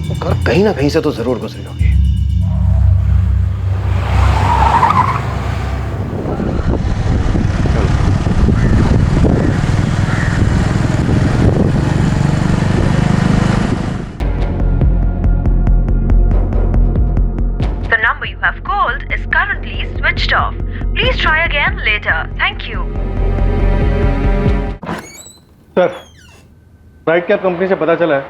वो कार कहीं ना कहीं से तो जरूर गुजरी होगी। The number you have called is currently switched off. Please try again later. Thank you. Sir right cab company से पता चला है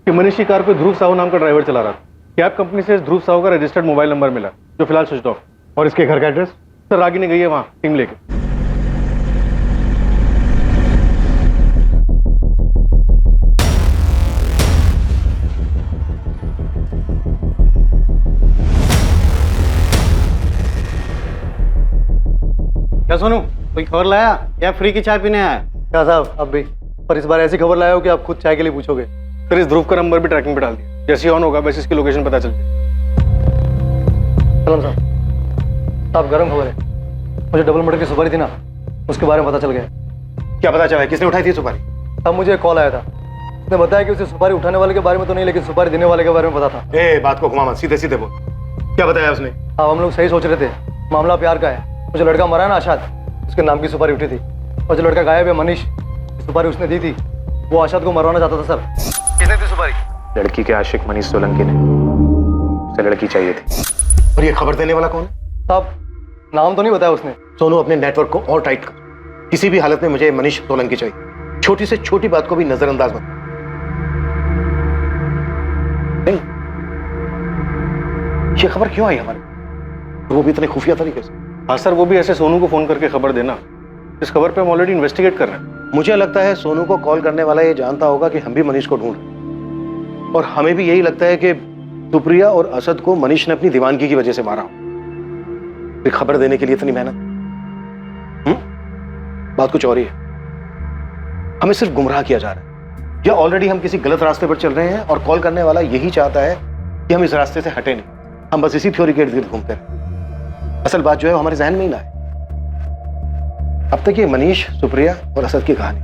कि मनीष की कार को ध्रुव साहू नाम का ड्राइवर चला रहा था। कैब कंपनी से ध्रुव साहू का रजिस्टर्ड मोबाइल नंबर मिला जो फिलहाल स्विच ऑफ। और इसके घर का एड्रेस? सर रागिनी गई है वहाँ टीम लेके। क्या सोनू, कोई खबर लाया या फ्री की चाय पीने आया? क्या साहब अब भी, पर इस बार ऐसी खबर लाया हो कि आप खुद चाय के लिए पूछोगे। फिर इस ध्रुव का नंबर भी ट्रैकिंग पे डाल दिया, जैसे ऑन होगा वैसे इसकी लोकेशन पता चल जाएगी। सलाम साहब, गर्म खबर है। मुझे डबल मर्डर की सुपारी थी ना, उसके बारे में पता चल गया। क्या पता चला है? किसने उठाई थी सुपारी? अब मुझे कॉल आया था, उसने बताया कि उसे सुपारी उठाने वाले के बारे में तो नहीं, लेकिन सुपारी देने वाले के बारे में पता था। बात को घुमा मत, सीधे सीधे बोल, क्या बताया उसने? हाँ, हम लोग सही सोच रहे थे, मामला प्यार का है। वो जो लड़का मरा ना आशाद, उसके नाम की सुपारी उठी थी, और जो लड़का गायब है मनीष, सुपारी उसने दी थी। वो अशद को मरवाना चाहता था सर। किसने दी सुपारी? लड़की के आशिक मनीष सोलंकी ने। उसे लड़की चाहिए थी। और ये खबर देने वाला कौन है? साहब नाम तो नहीं बताया उसने। सोनू, अपने नेटवर्क को और टाइट कर। किसी भी हालत में मुझे मनीष सोलंकी चाहिए। छोटी से छोटी बात को भी नजरअंदाज मत। नहीं, ये खबर क्यों आई हमारे, वो भी इतने खुफिया तरीके से? हाँ सर, वो भी ऐसे सोनू को फोन करके खबर देना। इस खबर पे हम ऑलरेडी इन्वेस्टिगेट कर रहे हैं। मुझे लगता है सोनू को कॉल करने वाला ये जानता होगा कि हम भी मनीष को ढूंढ रहे हैं, और हमें भी यही लगता है कि सुप्रिया और असद को मनीष ने अपनी दीवानगी की वजह से मारा। फिर खबर देने के लिए इतनी मेहनत। बात कुछ और ही है। हमें सिर्फ गुमराह किया जा रहा है, या ऑलरेडी हम किसी गलत रास्ते पर चल रहे हैं और कॉल करने वाला यही चाहता है कि हम इस रास्ते से हटे नहीं। हम बस इसी थ्योरी के इर्द गिर्द घूमते हैं। असल बात जो है वो हमारे जहन में ही ना है। अब तक ये मनीष, सुप्रिया और असद की कहानी,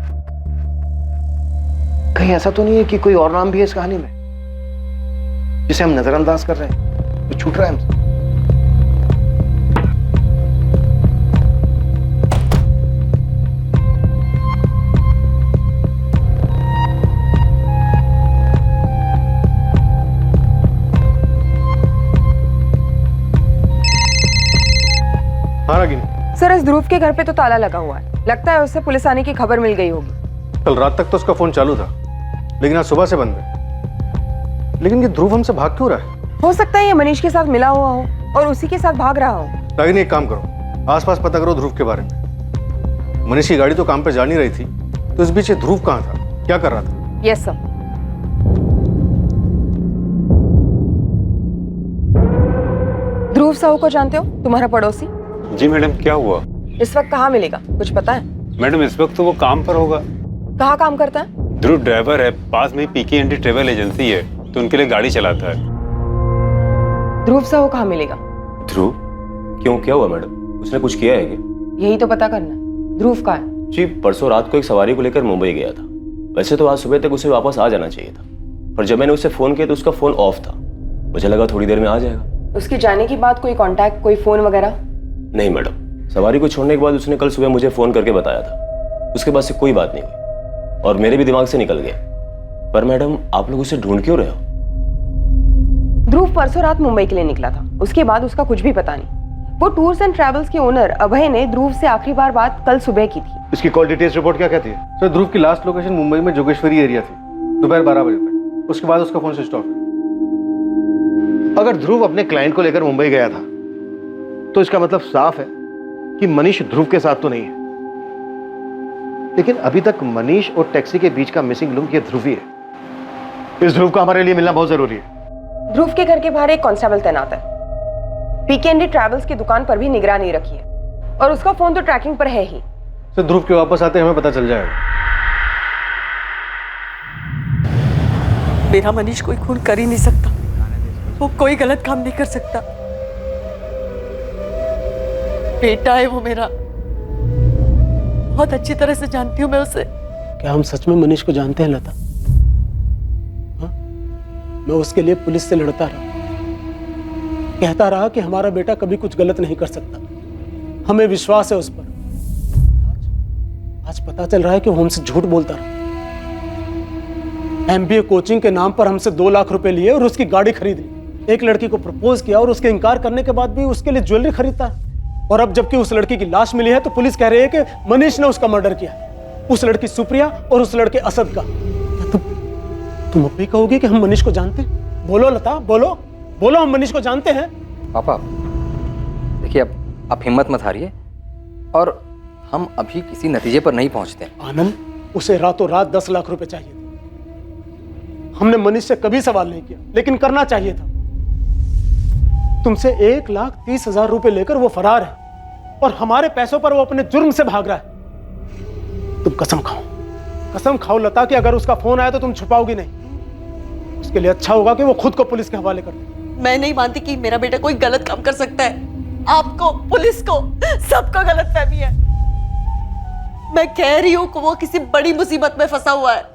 कहीं ऐसा तो नहीं है कि कोई और नाम भी है इस कहानी में जिसे हम नजरअंदाज कर रहे हैं, तो छूट रहा है हमसे? सर, इस ध्रुव के घर पे तो ताला लगा हुआ है। लगता है उससे पुलिस आने की खबर मिल गई होगी। कल रात तक तो उसका फोन चालू था, लेकिन आज सुबह से बंद है। लेकिन ये ध्रुव हमसे भाग क्यों रहा है? हो सकता है ये मनीष के साथ मिला हुआ हो और उसी के साथ भाग रहा हो। रागिनी, एक काम करो, आसपास पता करो ध्रुव के बारे में। मनीष की गाड़ी तो काम पे जा नहीं रही थी, तो इस बीच ये ध्रुव कहाँ था, क्या कर रहा था? Yes sir. ध्रुव साहू को जानते हो, तुम्हारा पड़ोसी? जी मैडम, क्या हुआ? इस वक्त कहाँ मिलेगा, कुछ पता है? मैडम, इस वक्त तो वो काम पर होगा। कहाँ काम करता है? ध्रुव ड्राइवर है, पास में पीके ट्रेवल एजेंसी है, तो उनके लिए गाड़ी चलाता है। ध्रुव साहू कहाँ मिलेगा? ध्रुव? क्यों, क्या हुआ मैडम? उसने कुछ किया है क्या? यही तो पता करना है। ध्रुव कहाँ है? जी, परसों रात को एक सवारी को लेकर मुंबई गया था। वैसे तो आज सुबह तक उसे वापस आ जाना चाहिए था, पर जब मैंने उससे फोन किया तो उसका फोन ऑफ था। मुझे लगा थोड़ी देर में आ जाएगा। उसके जाने के बाद कोई कांटेक्ट, कोई फोन वगैरह? नहीं मैडम, सवारी को छोड़ने के बाद उसने कल सुबह मुझे फोन करके बताया था। उसके बाद से कोई बात नहीं हुई और मेरे भी दिमाग से निकल गया। पर मैडम, आप लोग उसे ढूंढ क्यों रहे हो? ध्रुव परसों रात मुंबई के लिए निकला था, उसके बाद उसका कुछ भी पता नहीं। वो टूर्स एंड ट्रैवल्स के ओनर अभय ने ध्रुव से आखिरी बार बात कल सुबह की थी। इसकी कॉल डिटेल्स रिपोर्ट क्या कहती है? सर, ध्रुव की लास्ट लोकेशन मुंबई में जोगेश्वरी एरिया थी, दोपहर 12 बजे तक। उसके बाद उसका फोन स्विच ऑफ है। अगर ध्रुव अपने क्लाइंट को लेकर मुंबई गया था तो इसका मतलब साफ है कि मनीष ध्रुव के साथ तो नहीं है। लेकिन अभी तक मनीष और टैक्सी के बीच का मिसिंग लिंक ये ध्रुव ही है। इस ध्रुव का हमारे लिए मिलना बहुत जरूरी है। ध्रुव के घर के बाहर एक कांस्टेबल तैनात है। पीके ट्रैवल्स की दुकान पर भी निगरानी रखी है और उसका फोन तो ट्रैकिंग पर है ही। सर, ध्रुव के वापस आते हमें पता चल जाएगा। मेरा मनीष कोई खून कर ही नहीं सकता, वो कोई गलत काम नहीं कर सकता। बेटा है वो मेरा, बहुत अच्छी तरह से जानती हूँ मैं उसे। क्या हम सच में मनीष को जानते हैं लता? हाँ? मैं उसके लिए पुलिस से लड़ता रहा, कहता रहा कि हमारा बेटा कभी कुछ गलत नहीं कर सकता, हमें विश्वास है उस पर। आज पता चल रहा है कि वो हमसे झूठ बोलता रहा। MBA कोचिंग के नाम पर हमसे 2 लाख रुपए लिए और उसकी गाड़ी खरीद ली। एक लड़की को प्रपोज किया और उसके इनकार करने के बाद भी उसके लिए ज्वेलरी खरीदता है। और अब जबकि उस लड़की की लाश मिली है तो पुलिस कह रही है कि मनीष ने उसका मर्डर किया, उस लड़की सुप्रिया और उस लड़के असद का। तुम अब भी कहोगे कि हम मनीष को जानते हैं? बोलो लता, बोलो बोलो, हम मनीष को जानते हैं। पापा देखिए, अब आप हिम्मत मत हारिए और हम अभी किसी नतीजे पर नहीं पहुंचते। आनंद, उसे रातों रात 10 लाख रुपए चाहिए थे। हमने मनीष से कभी सवाल नहीं किया, लेकिन करना चाहिए था। तुमसे 1,30,000 रुपए लेकर वो फरार है और हमारे पैसों पर वो अपने जुर्म से भाग रहा है। तुम कसम खाओ लता कि अगर उसका फोन आया तो तुम छुपाओगी नहीं। उसके लिए अच्छा होगा कि वो खुद को पुलिस के हवाले कर दे। मैं नहीं मानती कि मेरा बेटा कोई गलत काम कर सकता है। आपको, पुलिस को, सबको गलतफहमी है। मैं कह रही हूँ कि वो किसी बड़ी मुसीबत में फंसा हुआ है।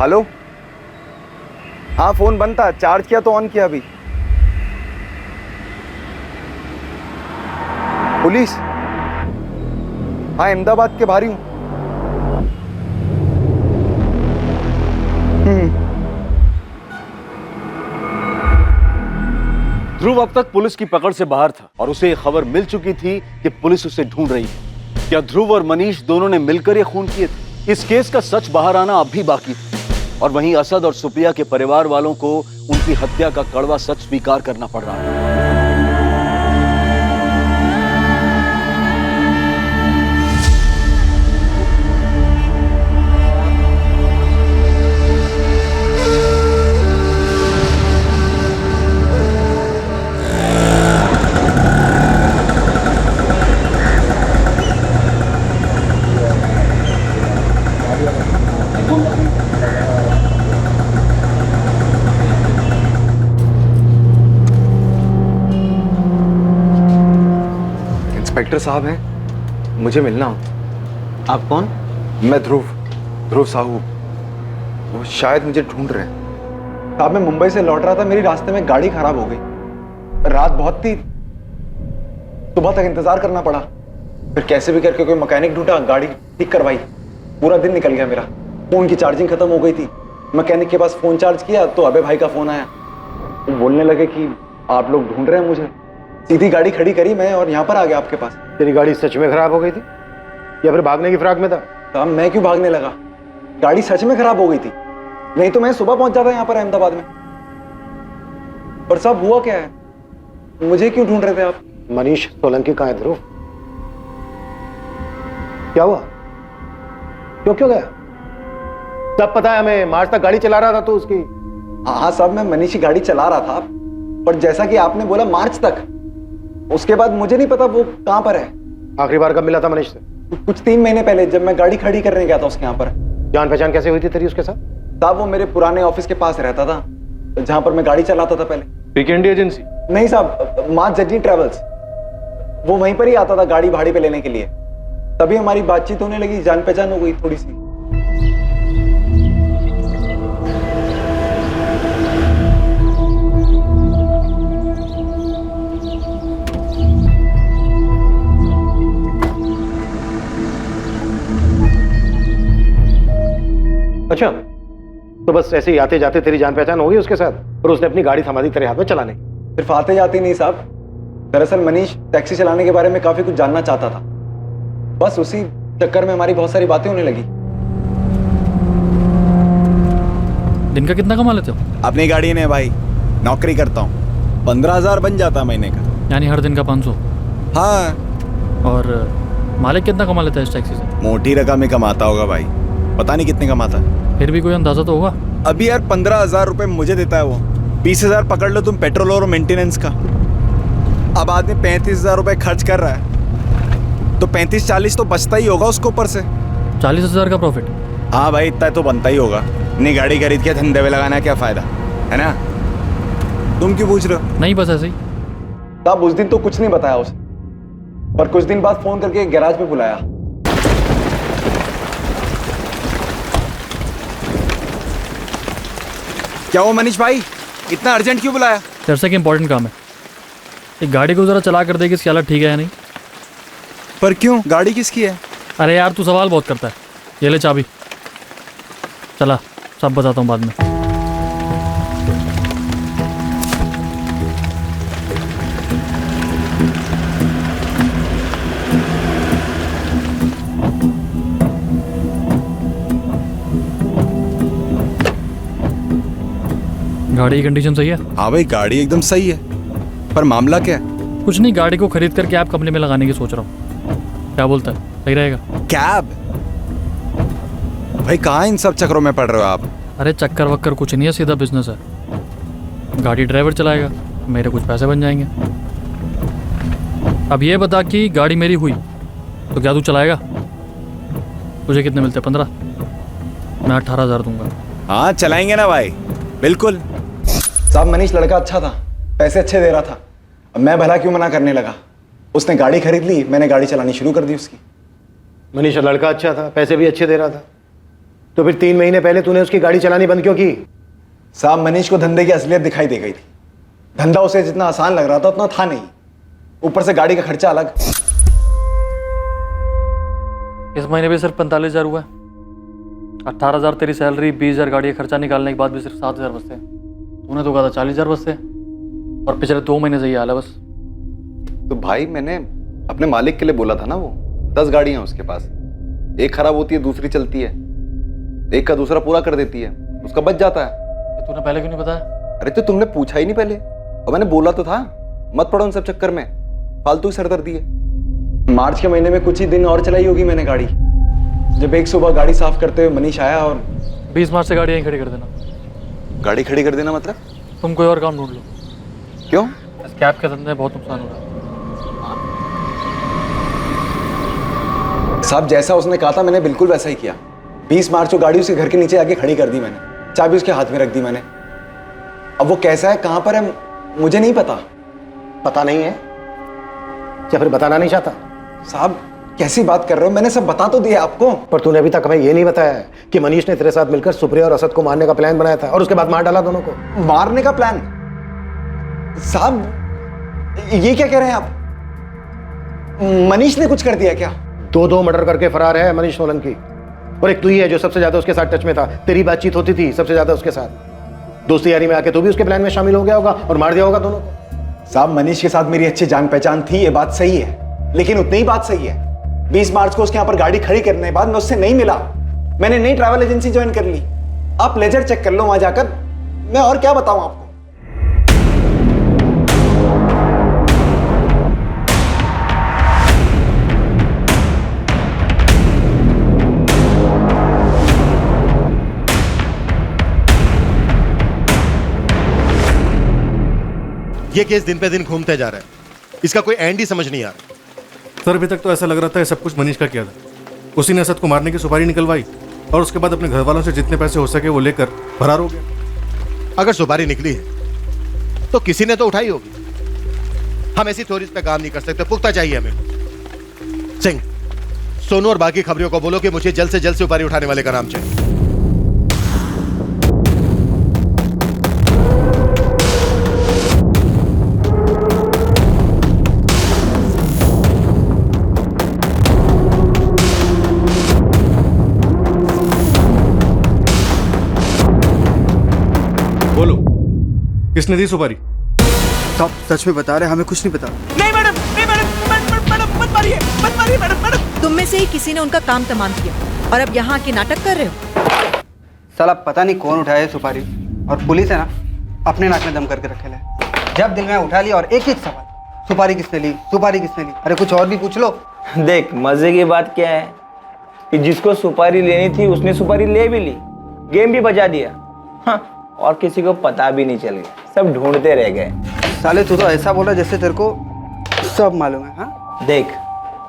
हेलो, हाँ फोन बंद था, चार्ज किया तो ऑन किया अभी। पुलिस? हाँ अहमदाबाद के बाहर ही हूँ। ध्रुव अब तक पुलिस की पकड़ से बाहर था और उसे ये खबर मिल चुकी थी कि पुलिस उसे ढूंढ रही है। क्या ध्रुव और मनीष दोनों ने मिलकर ये खून किए थे? इस केस का सच बाहर आना अब भी बाकी था और वहीं असद और सुप्रिया के परिवार वालों को उनकी हत्या का कड़वा सच स्वीकार करना पड़ रहा है। इंस्पेक्टर साहब हैं, मुझे मिलना हो। आप कौन? मैं ध्रुव साहू। वो शायद मुझे ढूंढ रहे हैं। साहब मैं मुंबई से लौट रहा था, मेरी रास्ते में गाड़ी खराब हो गई। रात बहुत थी, सुबह तक इंतजार करना पड़ा। फिर कैसे भी करके कोई मैकेनिक ढूंढा, गाड़ी ठीक करवाई। पूरा दिन निकल गया मेरा। फोन की चार्जिंग खत्म हो गई थी। मैकेनिक के पास फोन चार्ज किया तो अबे भाई का फोन आया। वो बोलने लगे कि आप लोग ढूंढ रहे हैं मुझे। सीधी गाड़ी खड़ी करी मैं और यहाँ पर आ गया आपके पास। तेरी गाड़ी सच में खराब हो गई थी या फिर भागने की फिराक में था? साहब मैं क्यों भागने लगा, गाड़ी सच में खराब हो गई थी, नहीं तो मैं सुबह पहुंच जाता यहाँ पर अहमदाबाद में। पर साहब हुआ क्या है, मुझे क्यों ढूंढ रहे थे आप? मनीष सोलंकी कहाँ है ध्रुव? क्या हुआ? क्यों गया? सब पता है हमें, मार्च तक गाड़ी चला रहा था तो उसकी। हाँ साहब मैं मनीष की गाड़ी चला रहा था, पर जैसा कि आपने बोला मार्च तक, उसके बाद मुझे नहीं पता वो कहाँ पर है। आखिरी बार कब मिला था मनीष से? कुछ 3 महीने पहले, जब मैं गाड़ी खड़ी करने गया था उसके यहाँ पर। जान पहचान कैसे हुई थी तेरी उसके साथ? साहब वो मेरे पुराने ऑफिस के पास रहता था, जहाँ पर मैं गाड़ी चलाता था पहले। पीकेएनडी एजेंसी? नहीं साहब, माँ जर्नी ट्रेवल्स। वो वहीं पर ही आता था गाड़ी भाड़े पे लेने के लिए। तभी हमारी बातचीत होने लगी, जान पहचान हो गई थोड़ी सी। अच्छा, तो बस ऐसे ही आते जाते तेरी जान पहचान हो गई उसके साथ और उसने अपनी गाड़ी थमा दी तेरे हाथ में चलाने? सिर्फ आते जाते नहीं साहब, दरअसल मनीष टैक्सी चलाने के बारे में काफी कुछ जानना चाहता था। बस उसी चक्कर में हमारी बहुत सारी बातें होने लगी। दिन का कितना कमा लेते हो? अपनी गाड़ी ने भाई, नौकरी करता हूँ, 15,000 बन जाता महीने का। यानी हर दिन का 500? हाँ। और मालिक कितना कमा लेता है इस टैक्सी से? मोटी रकम ही कमाता होगा भाई, पता नहीं कितने कमाता है। फिर भी कोई अंदाजा तो होगा? अभी यार 15,000 रुपए मुझे देता है वो, 20,000 पकड़ लो तुम पेट्रोल और मेंटेनेंस का। अब आदमी 35,000 रुपए खर्च कर रहा है तो 35-40 तो बचता ही होगा उसको ऊपर से। 40,000 का प्रॉफिट? हाँ भाई, इतना तो बनता ही होगा। नहीं गाड़ी खरीद के धंधे में लगाना क्या फायदा है ना? तुम क्यों पूछ रहे हो? नहीं बस ऐसे ही। साहब उस दिन तो कुछ नहीं बताया उसे, पर कुछ दिन बाद फोन करके गैराज पे बुलाया। क्या वो मनीष भाई, इतना अर्जेंट क्यों बुलाया? तेरे से इंपॉर्टेंट काम है। एक गाड़ी को जरा चला कर दे कि इसकी हालत ठीक है या नहीं। पर क्यों, गाड़ी किसकी है? अरे यार तू सवाल बहुत करता है। ये ले चाबी, चला सब बताता हूँ बाद में। गाड़ी की कंडीशन सही है? हाँ भाई गाड़ी एकदम सही है, पर मामला क्या है? कुछ नहीं, गाड़ी को खरीद कर कैब कंपनी में लगाने की सोच रहा हूँ। क्या बोलता है, सही रहेगा? कैब? भाई कहाँ इन सब चक्करों में पड़ रहे हो आप? अरे चक्कर वक्कर कुछ नहीं है, सीधा बिजनेस है। गाड़ी ड्राइवर चलाएगा, मेरे कुछ पैसे बन जाएंगे। अब ये बता कि गाड़ी मेरी हुई तो क्या तू चलाएगा? तुझे कितने मिलते? 15? मैं 18,000 दूंगा। हाँ चलाएंगे ना भाई, बिल्कुल। साहब मनीष लड़का अच्छा था, पैसे अच्छे दे रहा था। अब मैं भला क्यों मना करने लगा? उसने गाड़ी खरीद ली, मैंने गाड़ी चलानी शुरू कर दी उसकी। मनीष लड़का अच्छा था, पैसे भी अच्छे दे रहा था, तो फिर 3 महीने पहले तूने उसकी गाड़ी चलानी बंद क्यों की? साहब मनीष को धंधे की असलियत दिखाई दे गई थी। धंधा उसे जितना आसान लग रहा था उतना था नहीं, ऊपर से गाड़ी का खर्चा अलग। इस महीने भी सिर्फ 45,000 हुआ है। 18,000 तेरी सैलरी, 20,000 गाड़ी का खर्चा निकालने के बाद भी सिर्फ 7,000 बचते हैं। तूने तो कहा था 40,000 बचते हैं, और पिछले 2 महीने से ये हाल है बस। तो भाई मैंने अपने मालिक के लिए बोला था ना, वो 10 गाड़ियां उसके पास, एक खराब होती है दूसरी चलती है, एक का दूसरा पूरा कर देती है, उसका बच जाता है। तूने पहले क्यों नहीं बताया? अरे तो तुमने पूछा ही नहीं पहले, और मैंने बोला तो था मत पड़ो उन सब चक्कर में, फालतू ही सरदर्दी है। मार्च के महीने में कुछ ही दिन और चलाई होगी मैंने गाड़ी, जब एक सुबह गाड़ी साफ करते हुए मनीष आया और 20 मार्च से गाड़ी यहीं खड़ी कर देना। गाड़ी खड़ी कर देना मतलब? तुम कोई और काम ढूंढ लो। क्यों? इस कैब के धंधे में बहुत नुकसान हो रहा है। साहब जैसा उसने कहा था मैंने बिल्कुल वैसा ही किया। 20 मार्च को गाड़ी उसके घर के नीचे आके खड़ी कर दी मैंने, चाबी उसके हाथ में रख दी मैंने। अब वो कैसा है, कहां पर है, मुझे नहीं पता। पता नहीं है या फिर बताना नहीं चाहता? साहब कैसी बात कर रहे हो, मैंने सब बता तो दिया आपको। पर तूने अभी तक हमें ये नहीं बताया कि मनीष ने तेरे साथ मिलकर सुप्रिया और असद को मारने का प्लान बनाया था और उसके बाद मार डाला दोनों को। मारने का प्लान? साहब ये क्या कह रहे हैं आप? मनीष ने कुछ कर दिया क्या? 2 मर्डर करके फरार है मनीष सोलंकी, और एक तू ही है जो सबसे ज्यादा उसके साथ टच में था। तेरी बातचीत होती थी सबसे ज्यादा उसके साथ। दोस्ती यारी में आके तू भी उसके प्लान में शामिल हो गया होगा और मार दिया होगा दोनों को। साहब मनीष के साथ मेरी अच्छी जान पहचान थी, ये बात सही है, लेकिन उतनी ही बात सही है 20 मार्च को उसके यहाँ पर गाड़ी खड़ी करने के बाद मैं उससे नहीं मिला, मैंने नई ट्रैवल एजेंसी ज्वाइन कर ली। आप लेजर चेक कर लो वहां जाकर, मैं और क्या बताऊं आपको। ये केस दिन पे दिन घूमते जा रहा है, इसका कोई एंड ही समझ नहीं आ रहा। सर अभी तक तो ऐसा लग रहा था ये सब कुछ मनीष का किया था। उसी ने असद को मारने की सुपारी निकलवाई और उसके बाद अपने घर वालों से जितने पैसे हो सके वो लेकर फरार हो गया। अगर सुपारी निकली है तो किसी ने तो उठाई होगी। हम ऐसी थ्योरीज पे काम नहीं कर सकते, पुख्ता चाहिए हमें। सिंह, सोनू और बाकी खबरियों को बोलो कि मुझे जल्द से जल्द सुपारी उठाने वाले का नाम चाहिए। बोलो किसने दी सुपारी? साहब सच में बता रहे, हमें कुछ नहीं पता। नहीं मैडम, नहीं मैडम, मत मारिए मैडम। तुम में से ही किसी ने उनका काम तमाम किया और अब यहाँ आके नाटक कर रहे हो। साला पता नहीं कौन उठाया सुपारी, और पुलिस है ना अपने नाक में दम करके रखे है। जब दिल में उठा लिया और एक ही सवाल, सुपारी किसने ली, सुपारी किसने ली। अरे कुछ और भी पूछ लो। देख मजे की बात क्या है कि जिसको सुपारी लेनी थी उसने सुपारी ले भी ली, गेम भी बजा दिया, हाँ, और किसी को पता भी नहीं चल गया, सब ढूंढते रह गए। साले तू तो ऐसा बोला जैसे तेरे को सब मालूम है। हाँ देख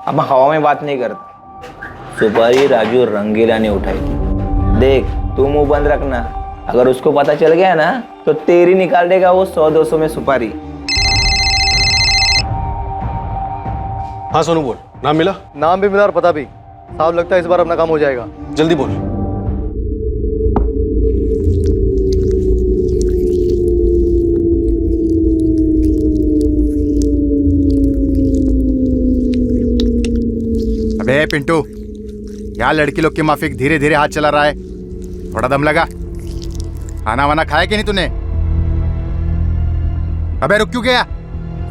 अब हवा में बात नहीं करता, सुपारी राजू रंगीला ने उठाई थी। देख तू मुंह बंद रखना, अगर उसको पता चल गया ना तो तेरी निकाल देगा वो 100-200 में सुपारी। हाँ सोनू बोल, नाम मिला? नाम भी मिला और पता भी। साहब लगता है इस बार अपना काम हो जाएगा। जल्दी बोल। अबे पिंटू, क्या लड़की लोग की माफिक धीरे धीरे हाथ चला रहा है? थोड़ा दम लगा। खाना वाना खाया कि नहीं तूने? अबे रुक क्यों गया?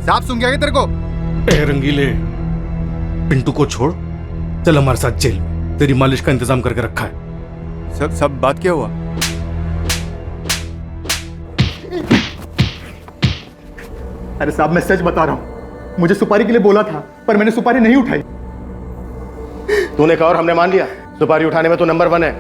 सांप सूंघ गया क्या तेरे को? ए रंगीले, पिंटू को छोड़, चल हमारे साथ जेल में, तेरी मालिश का इंतजाम करके रखा है। सब बात क्या हुआ? अरे साहब मैं सच बता रहा हूँ, मुझे सुपारी के लिए बोला था पर मैंने सुपारी नहीं उठाई। तूने कहा और हमने मान लिया। सुपारी उठाने में तू नंबर 1 है।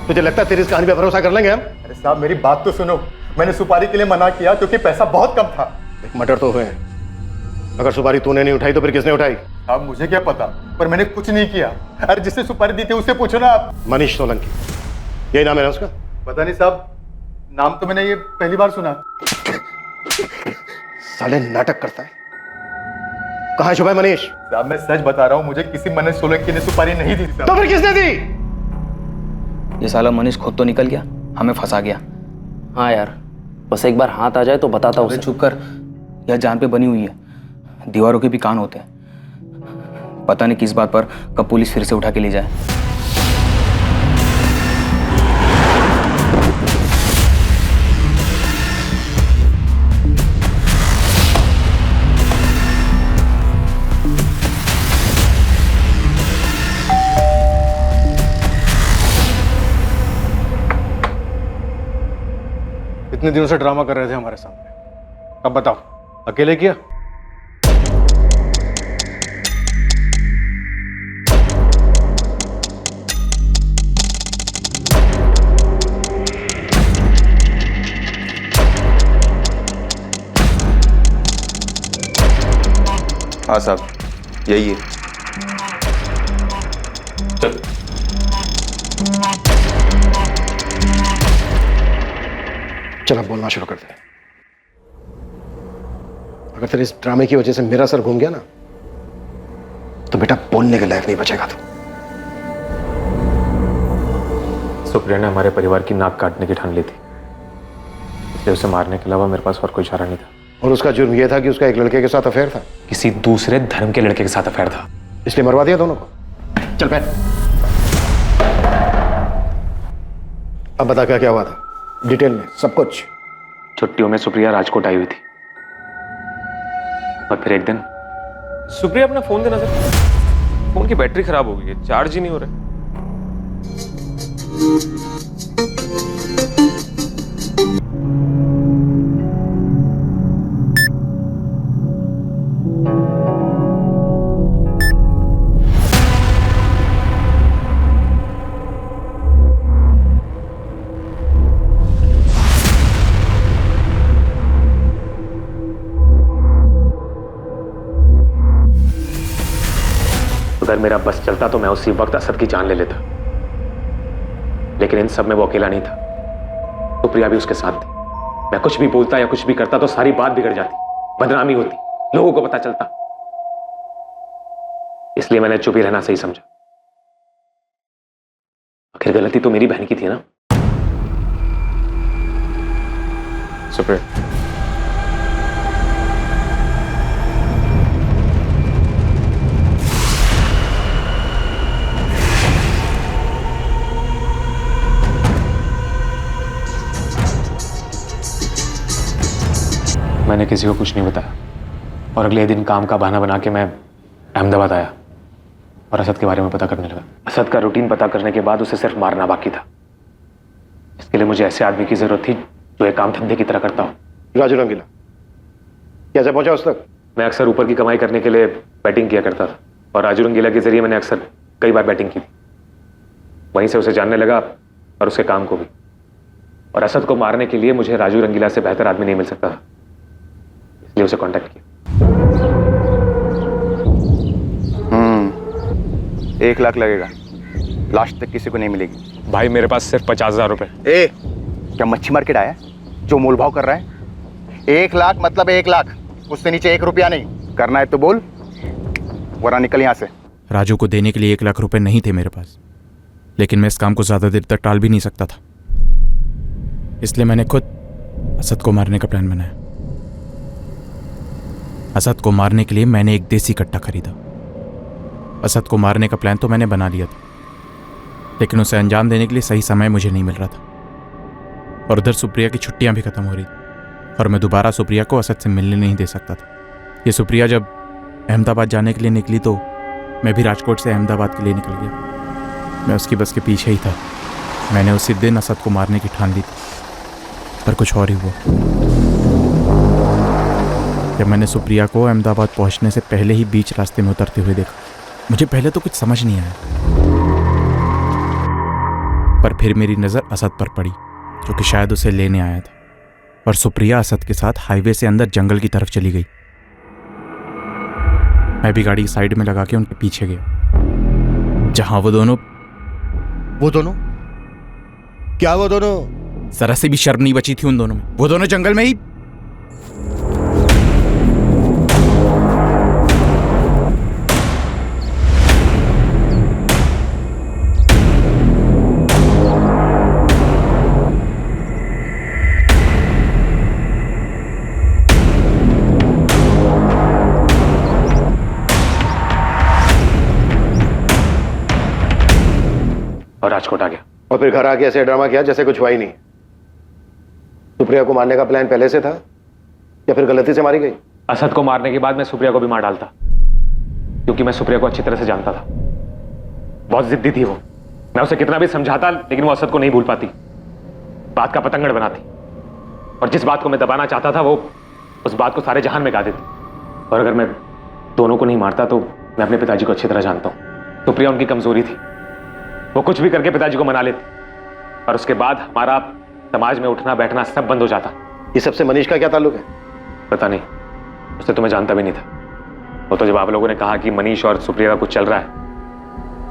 तुझे लगता है तेरी इस कहानी पे भरोसा कर लेंगे हम? अरे साहब मेरी बात तो सुनो, मैंने सुपारी के लिए मना किया क्योंकि पैसा बहुत कम था। एक मर्डर तो हुए हैं, अगर सुपारी तूने नहीं उठाई तो फिर किसने उठाई? साहब मुझे क्या पता, पर मैंने कुछ नहीं किया। अरे जिससे सुपारी दी थी उससे पूछो ना आप। मनीष सोलंकी, यही नाम है ना उसका? पता नहीं साहब, नाम तो मैंने ये पहली बार सुना। साले नाटक करता है। कहाँ छुपा है मनीष? साहब मैं सच बता रहा हूँ, मुझे किसी मनीष सोलंकी ने सुपारी नहीं दी थी। तो फिर किसने दी? ये साला मनीष खुद तो निकल गया, हमें फंसा गया। हाँ यार, बस एक बार हाथ आ जाए तो बताता अरे उसे। चुप कर, यह जान पे बनी हुई है, दीवारों के भी कान होते हैं। पता नहीं किस बात पर कब पुलिस फिर से उठा के ले जाए। इतने दिनों से ड्रामा कर रहे थे हमारे सामने, अब बताओ अकेले किया? हाँ साहब, यही है। चल। चल अब बोलना शुरू कर दे। अगर तेरे इस ड्रामे की वजह से मेरा सर घूम गया ना, तो बेटा बोलने के लायक नहीं बचेगा तू। सुप्रिया ने हमारे परिवार की नाक काटने की ठान ली थी, इसलिए उसे मारने के अलावा मेरे पास और कोई चारा नहीं था। और उसका जुर्म यह था कि उसका एक लड़के के साथ अफेयर था। किसी दूसरे धर्म के लड़के के साथ अफेयर था, इसलिए मरवा दिया दोनों को। चल बैठ। अब बता क्या क्या हुआ था डिटेल में, सब कुछ। छुट्टियों में सुप्रिया राजकोट आई हुई थी, और फिर एक दिन सुप्रिया अपना फोन देना सर, फोन की बैटरी खराब हो गई है, चार्ज ही नहीं हो रहा। अगर मेरा बस चलता तो मैं उसी वक्त असद की जान ले लेता, लेकिन इन सब में वो अकेला नहीं था, सुप्रिया भी उसके साथ थी। मैं कुछ भी बोलता या कुछ भी करता तो सारी बात बिगड़ जाती, बदनामी होती, लोगों को पता चलता। इसलिए मैंने चुप ही रहना सही समझा। आखिर गलती तो मेरी बहन की थी ना। सुप्रिया, मैंने किसी को कुछ नहीं बताया, और अगले दिन काम का बहाना बना के मैं अहमदाबाद आया और असद के बारे में पता करने लगा। असद का रूटीन पता करने के बाद उसे सिर्फ मारना बाकी था। इसके लिए मुझे ऐसे आदमी की जरूरत थी जो एक काम धंधे की तरह करता हो। राजू रंगीला कैसे पहुंचा उस तक? मैं अक्सर ऊपर की कमाई करने के लिए बैटिंग किया करता था, और राजू रंगीला के जरिए मैंने अक्सर कई बार बैटिंग की थी। वहीं से उसे जानने लगा और उसके काम को भी। और असद को मारने के लिए मुझे राजू रंगीला से बेहतर आदमी नहीं मिल सकता था, इसलिए उसे कांटेक्ट किया। 1 लाख लगेगा, लास्ट तक किसी को नहीं मिलेगी। भाई मेरे पास सिर्फ 50,000 रुपए। ए, क्या मच्छी मार्केट आया जो मोल भाव कर रहा है? 1 लाख मतलब 1 लाख, उससे नीचे 1 रुपया नहीं। करना है तो बोल, वरना निकल यहां से। राजू को देने के लिए 1 लाख रुपए नहीं थे मेरे पास, लेकिन मैं इस काम को ज्यादा देर तक टाल भी नहीं सकता था। इसलिए मैंने खुद असद को मारने का प्लान बनाया। असद को मारने के लिए मैंने एक देसी कट्टा खरीदा। असद को मारने का प्लान तो मैंने बना लिया था, लेकिन उसे अंजाम देने के लिए सही समय मुझे नहीं मिल रहा था। और उधर सुप्रिया की छुट्टियां भी खत्म हो रही थी, और मैं दोबारा सुप्रिया को असद से मिलने नहीं दे सकता था। ये सुप्रिया जब अहमदाबाद जाने के लिए निकली तो मैं भी राजकोट से अहमदाबाद के लिए निकल गया। मैं उसकी बस के पीछे ही था। मैंने उसी दिन असद को मारने की ठान ली थी, पर कुछ और ही हुआ। जब मैंने सुप्रिया को अहमदाबाद पहुंचने से पहले ही बीच रास्ते में उतरते हुए देखा, मुझे पहले तो कुछ समझ नहीं आया, पर फिर मेरी नज़र असद पर पड़ी, जो कि शायद उसे लेने आया था। और सुप्रिया असद के साथ हाईवे से अंदर जंगल की तरफ चली गई। मैं भी गाड़ी साइड में लगा के उनके पीछे गया, जहां वो दोनों क्या वो दोनों? जरा से भी शर्म नहीं बची थी उन दोनों में। वो दोनों जंगल में ही छोटा गया। और फिर घर आके ऐसे ड्रामा किया जैसे कुछ हुआ ही नहीं। सुप्रिया को मारने का प्लान पहले से था या फिर गलती से मारी गई? असद को मारने के बाद मैं सुप्रिया को भी मार डालता, क्योंकि मैं सुप्रिया को अच्छी तरह से जानता था। बहुत जिद्दी थी वो। मैं उसे कितना भी समझाता लेकिन वो असद को नहीं भूल पाती, बात का पतंगड़ बनाती, और जिस बात को मैं दबाना चाहता था वो उस बात को सारे जहान में गा देती। और अगर मैं दोनों को नहीं मारता तो मैं अपने पिताजी को अच्छी तरह जानता हूं। सुप्रिया उनकी कमजोरी थी, वो कुछ भी करके पिताजी को मना लेती, और उसके बाद हमारा समाज में उठना बैठना सब बंद हो जाता। ये सबसे मनीष का क्या ताल्लुक है? पता नहीं, उससे तो मैं जानता भी नहीं था। वो तो जब आप लोगों ने कहा कि मनीष और सुप्रिया का कुछ चल रहा है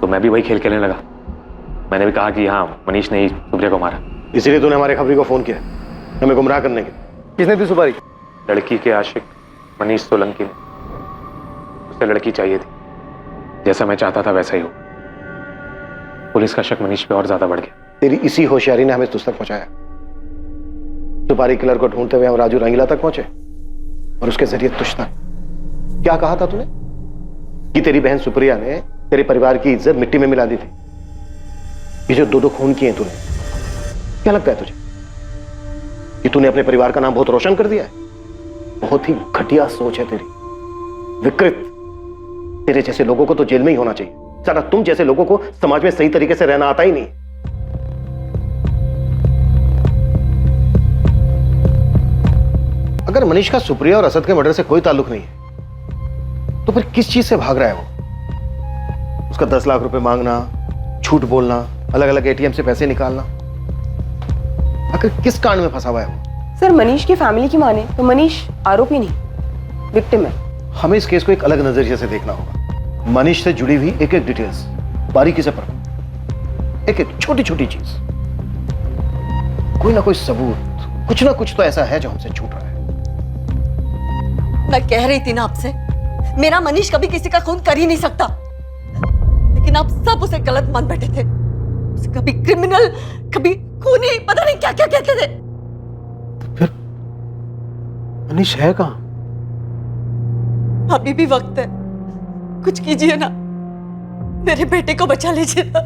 तो मैं भी वही खेल खेलने लगा। मैंने भी कहा कि हाँ, मनीष ने ही सुप्रिया को मारा। इसीलिए तूने हमारे खबरी को फोन किया हमें गुमराह करने के? किसने दी सुपारी? लड़की के आशिक मनीष सोलंकी ने। उसे लड़की चाहिए थी, जैसा मैं चाहता था वैसा ही हो। पुलिस का शक मनीष पे और ज्यादा बढ़ गया। तेरी इसी होशियारी ने हमें तुझ तक पहुंचाया। सुपारी किलर को ढूंढते हुए हम राजू रंगीला तक पहुंचे और उसके जरिए तुझ तक। क्या कहा था तूने? कि तेरी बहन सुप्रिया ने तेरे परिवार की इज्जत मिट्टी में मिला दी थी। ये जो दो खून किए तूने, क्या लगता है तुझे कि तूने अपने परिवार का नाम बहुत रोशन कर दिया है? बहुत ही घटिया सोच है तेरी, विकृत। तेरे जैसे लोगों को तो जेल में ही होना चाहिए। साला तुम जैसे लोगों को समाज में सही तरीके से रहना आता ही नहीं। अगर मनीष का सुप्रिया और असद के मर्डर से कोई ताल्लुक नहीं है तो फिर किस चीज से भाग रहा है वो? उसका 10 लाख रुपए मांगना, झूठ बोलना, अलग अलग एटीएम से पैसे निकालना, आखिर किस कांड में फंसा हुआ है वो? सर, मनीष की फैमिली की माने तो मनीष आरोपी नहीं, विक्टिम है। हमें इस केस को एक अलग नजरिए से देखना होगा। मनीष से जुड़ी हुई एक एक डिटेल्स बारीकी से पढ़ो, एक एक छोटी छोटी चीज। कोई ना कोई सबूत, कुछ ना कुछ तो ऐसा है जो हमसे छूट रहा है। मैं कह रही थी ना आपसे, मेरा मनीष कभी किसी का खून कर ही नहीं सकता, लेकिन आप सब उसे गलत मान बैठे थे। उसे कभी क्रिमिनल, कभी खूनी, पता नहीं क्या क्या कहते थे। फिर मनीष है कहां? अभी भी वक्त है, कुछ कीजिए ना, मेरे बेटे को बचा लीजिए ना।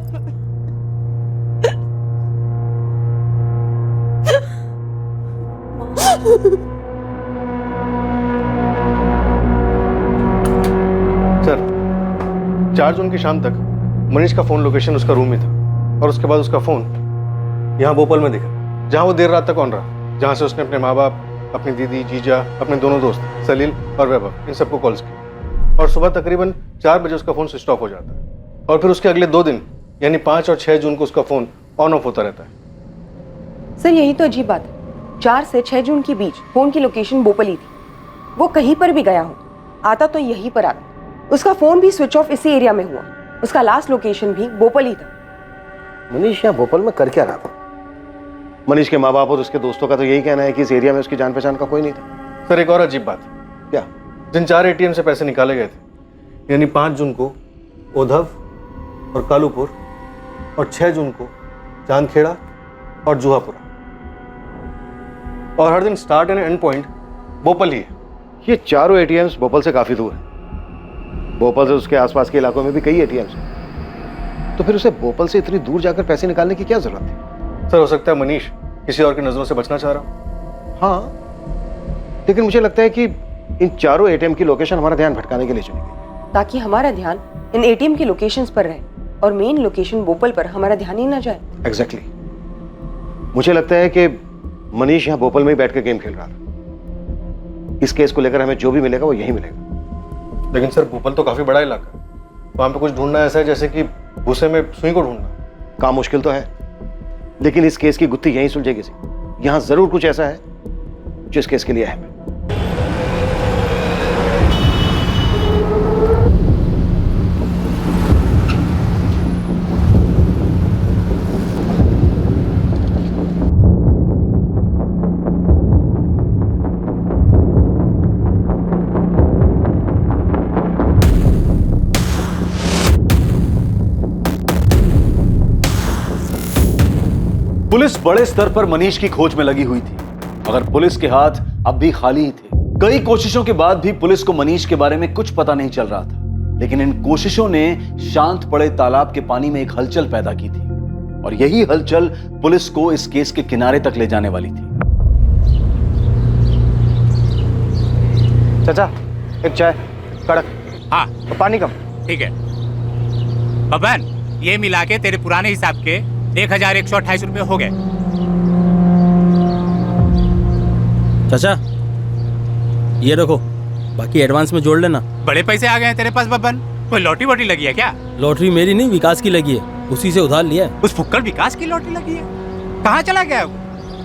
सर, 4 जून की शाम तक मनीष का फोन लोकेशन उसका रूम ही था, और उसके बाद उसका फोन यहाँ भोपाल में दिखा, जहाँ वो देर रात तक ऑन रहा, जहाँ से उसने अपने माँ बाप, अपनी दीदी, जीजा, अपने दोनों दोस्त सलील और वैभव, इन सबको कॉल्स की। और सुबह तकरीबन 4 बजे उसका फोन स्विच ऑफ हो जाता है, और फिर उसके अगले 2 दिन यानी 5 और 6 जून को उसका फोन ऑन ऑफ होता रहता है। सर, यही तो अजीब बात है। 4 से 6 जून के बीच फोन की लोकेशन भोपाल ही थी। वो कहीं पर भी गया हो, आता तो यहीं पर आता। उसका फोन भी स्विच ऑफ इसी एरिया में हुआ। उसका लास्ट लोकेशन भी भोपाल ही था। मनीष यहाँ भोपाल में कर क्या रहा था? मनीष के माँ बाप और उसके दोस्तों का तो यही कहना है कि इस एरिया में उसकी जान पहचान का कोई नहीं था। सर, एक और अजीब बात। क्या? जिन 4 एटीएम से पैसे निकाले गए थे, यानी 5 जून को ओधव और कालूपुर, और 6 जून को चांदखेड़ा और जुहापुरा, और हर दिन start and end point Bhopal ही है। ये चारों एटीएम्स भोपाल से काफी दूर है। भोपाल से उसके आसपास के इलाकों में भी कई एटीएम्स हैं। तो फिर उसे भोपाल से इतनी दूर जाकर पैसे निकालने की क्या जरूरत थी? सर, हो सकता है मनीष किसी और की नजरों से बचना चाह रहा हो। हाँ, लेकिन मुझे लगता है कि इन चारों एटीएम की लोकेशन हमारा ध्यान भटकाने के लिए चुनी गई, ताकि हमारा ध्यान इन एटीएम की लोकेशंस पर रहे और मेन लोकेशन भोपाल पर हमारा ध्यान ही ना जाए। एग्जैक्टली। मुझे लगता है कि मनीष यहाँ भोपाल में ही बैठ कर गेम खेल रहा था। इस केस को लेकर हमें जो भी मिलेगा वो यही मिलेगा। लेकिन सर, भोपाल तो काफी बड़ा इलाका है, वहां पे कुछ ढूंढना ऐसा है जैसे कि भूसे में सुई को ढूंढना। काम मुश्किल तो है, लेकिन इस केस की गुत्थी यहीं सुलझेगी। यहाँ जरूर कुछ ऐसा है जो इस केस के लिए अहम है। पुलिस बड़े स्तर पर मनीष की खोज में लगी हुई थी, मगर पुलिस के हाथ अब भी खाली ही थे। कई कोशिशों के बाद भी पुलिस को मनीष के बारे में कुछ पता नहीं चल रहा था, लेकिन इन कोशिशों ने शांत पड़े तालाब के पानी में एक हलचल पैदा की थी। और यही हलचल पुलिस को इस केस के किनारे तक ले जाने वाली थी। चाचा एक चाय कड़क। हाँ तो पानी कम। ठीक है बबन, ये मिला के तेरे पुराने हिसाब के 1128 रुपये हो गए। चाचा ये रखो, बाकी एडवांस में जोड़ लेना। बड़े पैसे आ गए हैं तेरे पास बबन। कोई लॉटरी वोटरी लगी है क्या? लॉटरी मेरी नहीं, विकास की लगी है, उसी से उधार लिया है। उस फुक्कड़ विकास की लॉटरी लगी है? कहाँ चला गया है वो?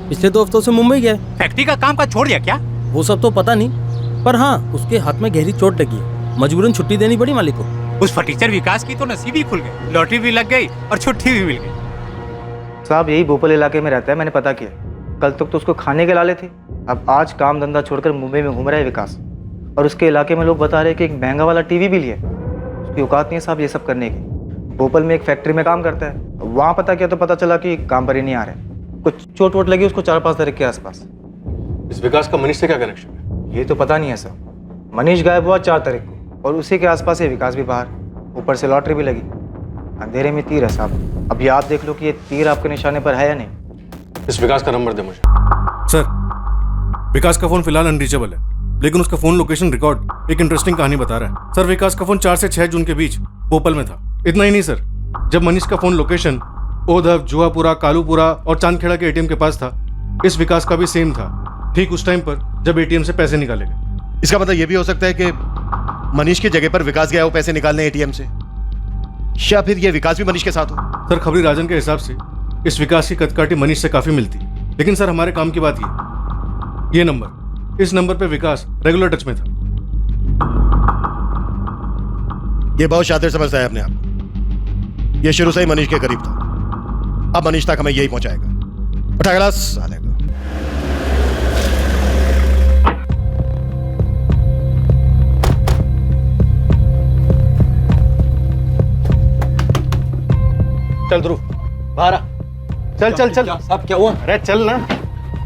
पिछले 2 हफ्तों से मुंबई गया। फैक्ट्री का काम का छोड़ दिया क्या? वो सब तो पता नहीं, पर हाँ उसके हाथ में गहरी चोट लगी है, मजबूरन छुट्टी देनी पड़ी मालिक को। उस फटीचर विकास की तो नसीब ही खुल गई, लॉटरी भी लग गई और छुट्टी भी मिल गई। साहब यही भोपाल इलाके में रहता है, मैंने पता किया। कल तक तो उसको खाने के लाले थे, अब आज काम धंधा छोड़कर मुंबई में घूम रहा है विकास। और उसके इलाके में लोग बता रहे हैं कि एक महंगा वाला टीवी भी लिया। उसकी औकात नहीं है साहब ये सब करने की। भोपाल में एक फैक्ट्री में काम करता है, वहाँ पता किया तो पता चला कि काम पर ही नहीं आ रहे। कुछ चोट वोट लगी उसको 4-5 तारीख के आसपास। इस विकास का मनीष से क्या कनेक्शन है? ये तो पता नहीं है सर। मनीष गायब हुआ 4 तारीख को और उसी के आसपास ये विकास भी बाहर, ऊपर से लॉटरी भी लगी। अंधेरे में तीर है साहब, अब याद देख लो कि ये तीर आपके निशाने पर है या नहीं। इस विकास का नंबर दे मुझे। सर विकास का फोन फिलहाल अनरीचेबल है, लेकिन उसका फोन लोकेशन रिकॉर्ड एक इंटरेस्टिंग कहानी बता रहा है। सर विकास का फोन 4 से 6 जून के बीच भोपाल में था। इतना ही नहीं सर, जब मनीष का फोन लोकेशन ओधव, जुआपुरा, कालूपुरा और चांदखेड़ा के एटीएम के पास था, इस विकास का भी सेम था, ठीक उस टाइम पर जब एटीएम से पैसे निकाले गए। इसका मतलब यह भी हो सकता है कि मनीष की जगह पर विकास गया हो पैसे निकालने एटीएम से, या फिर यह विकास भी मनीष के साथ हो। सर खबरी राजन के हिसाब से इस विकास की कदकाठी मनीष से काफी मिलती, लेकिन सर हमारे काम की बात ये नंबर, इस नंबर पे विकास रेगुलर टच में था। ये बहुत शातिर समझता है अपने आप को। ये शुरू से ही मनीष के करीब था, अब मनीष तक हमें यही पहुंचाएगा। उठा गिलास साले को। चल ध्रुव बाहर आ। चल चल चल। साहब क्या हुआ? अरे चल ना,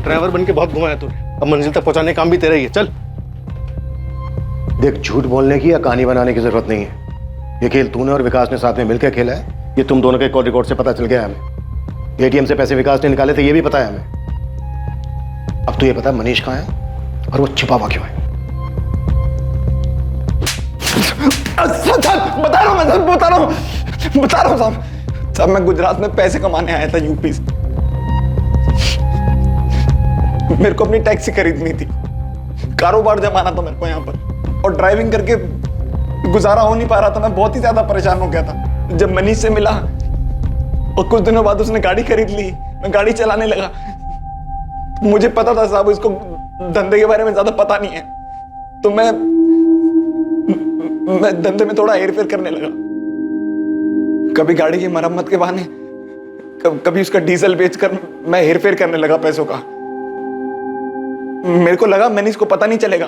ड्राइवर बन के बहुत घुमाया तूने, अब मंजिल तक पहुंचाने का काम भी तेरा ही है। चल। देख झूठ बोलने की या कहानी बनाने की जरूरत नहीं है। ये खेल तूने और विकास ने साथ में मिलकर खेला है, ये तुम दोनों के कॉल रिकॉर्ड से पता चल गया हमें। एटीएम से पैसे विकास ने निकाले थे ये भी पता है हमें। अब तो ये पता है मनीष कहाँ है और वो छिपा हुआ क्यों है। बता रहा हूँ साहब, मैं गुजरात में पैसे कमाने आया था यूपी से। मेरे को अपनी टैक्सी खरीदनी थी, कारोबार जमाना था मेरे को यहाँ पर, और ड्राइविंग करके गुजारा हो नहीं पा रहा था। मैं बहुत ही ज्यादा परेशान हो गया था। जब मनीष से मिला और कुछ दिनों बाद उसने गाड़ी खरीद ली, मैं गाड़ी चलाने लगा। मुझे पता था साहब इसको धंधे के बारे में ज्यादा पता नहीं है, तो मैं धंधे में थोड़ा हेरफेर करने लगा। कभी गाड़ी की मरम्मत के बहाने, कभी उसका डीजल बेचकर मैं हेरफेर करने लगा पैसों का। मेरे को लगा मनीष को पता नहीं चलेगा,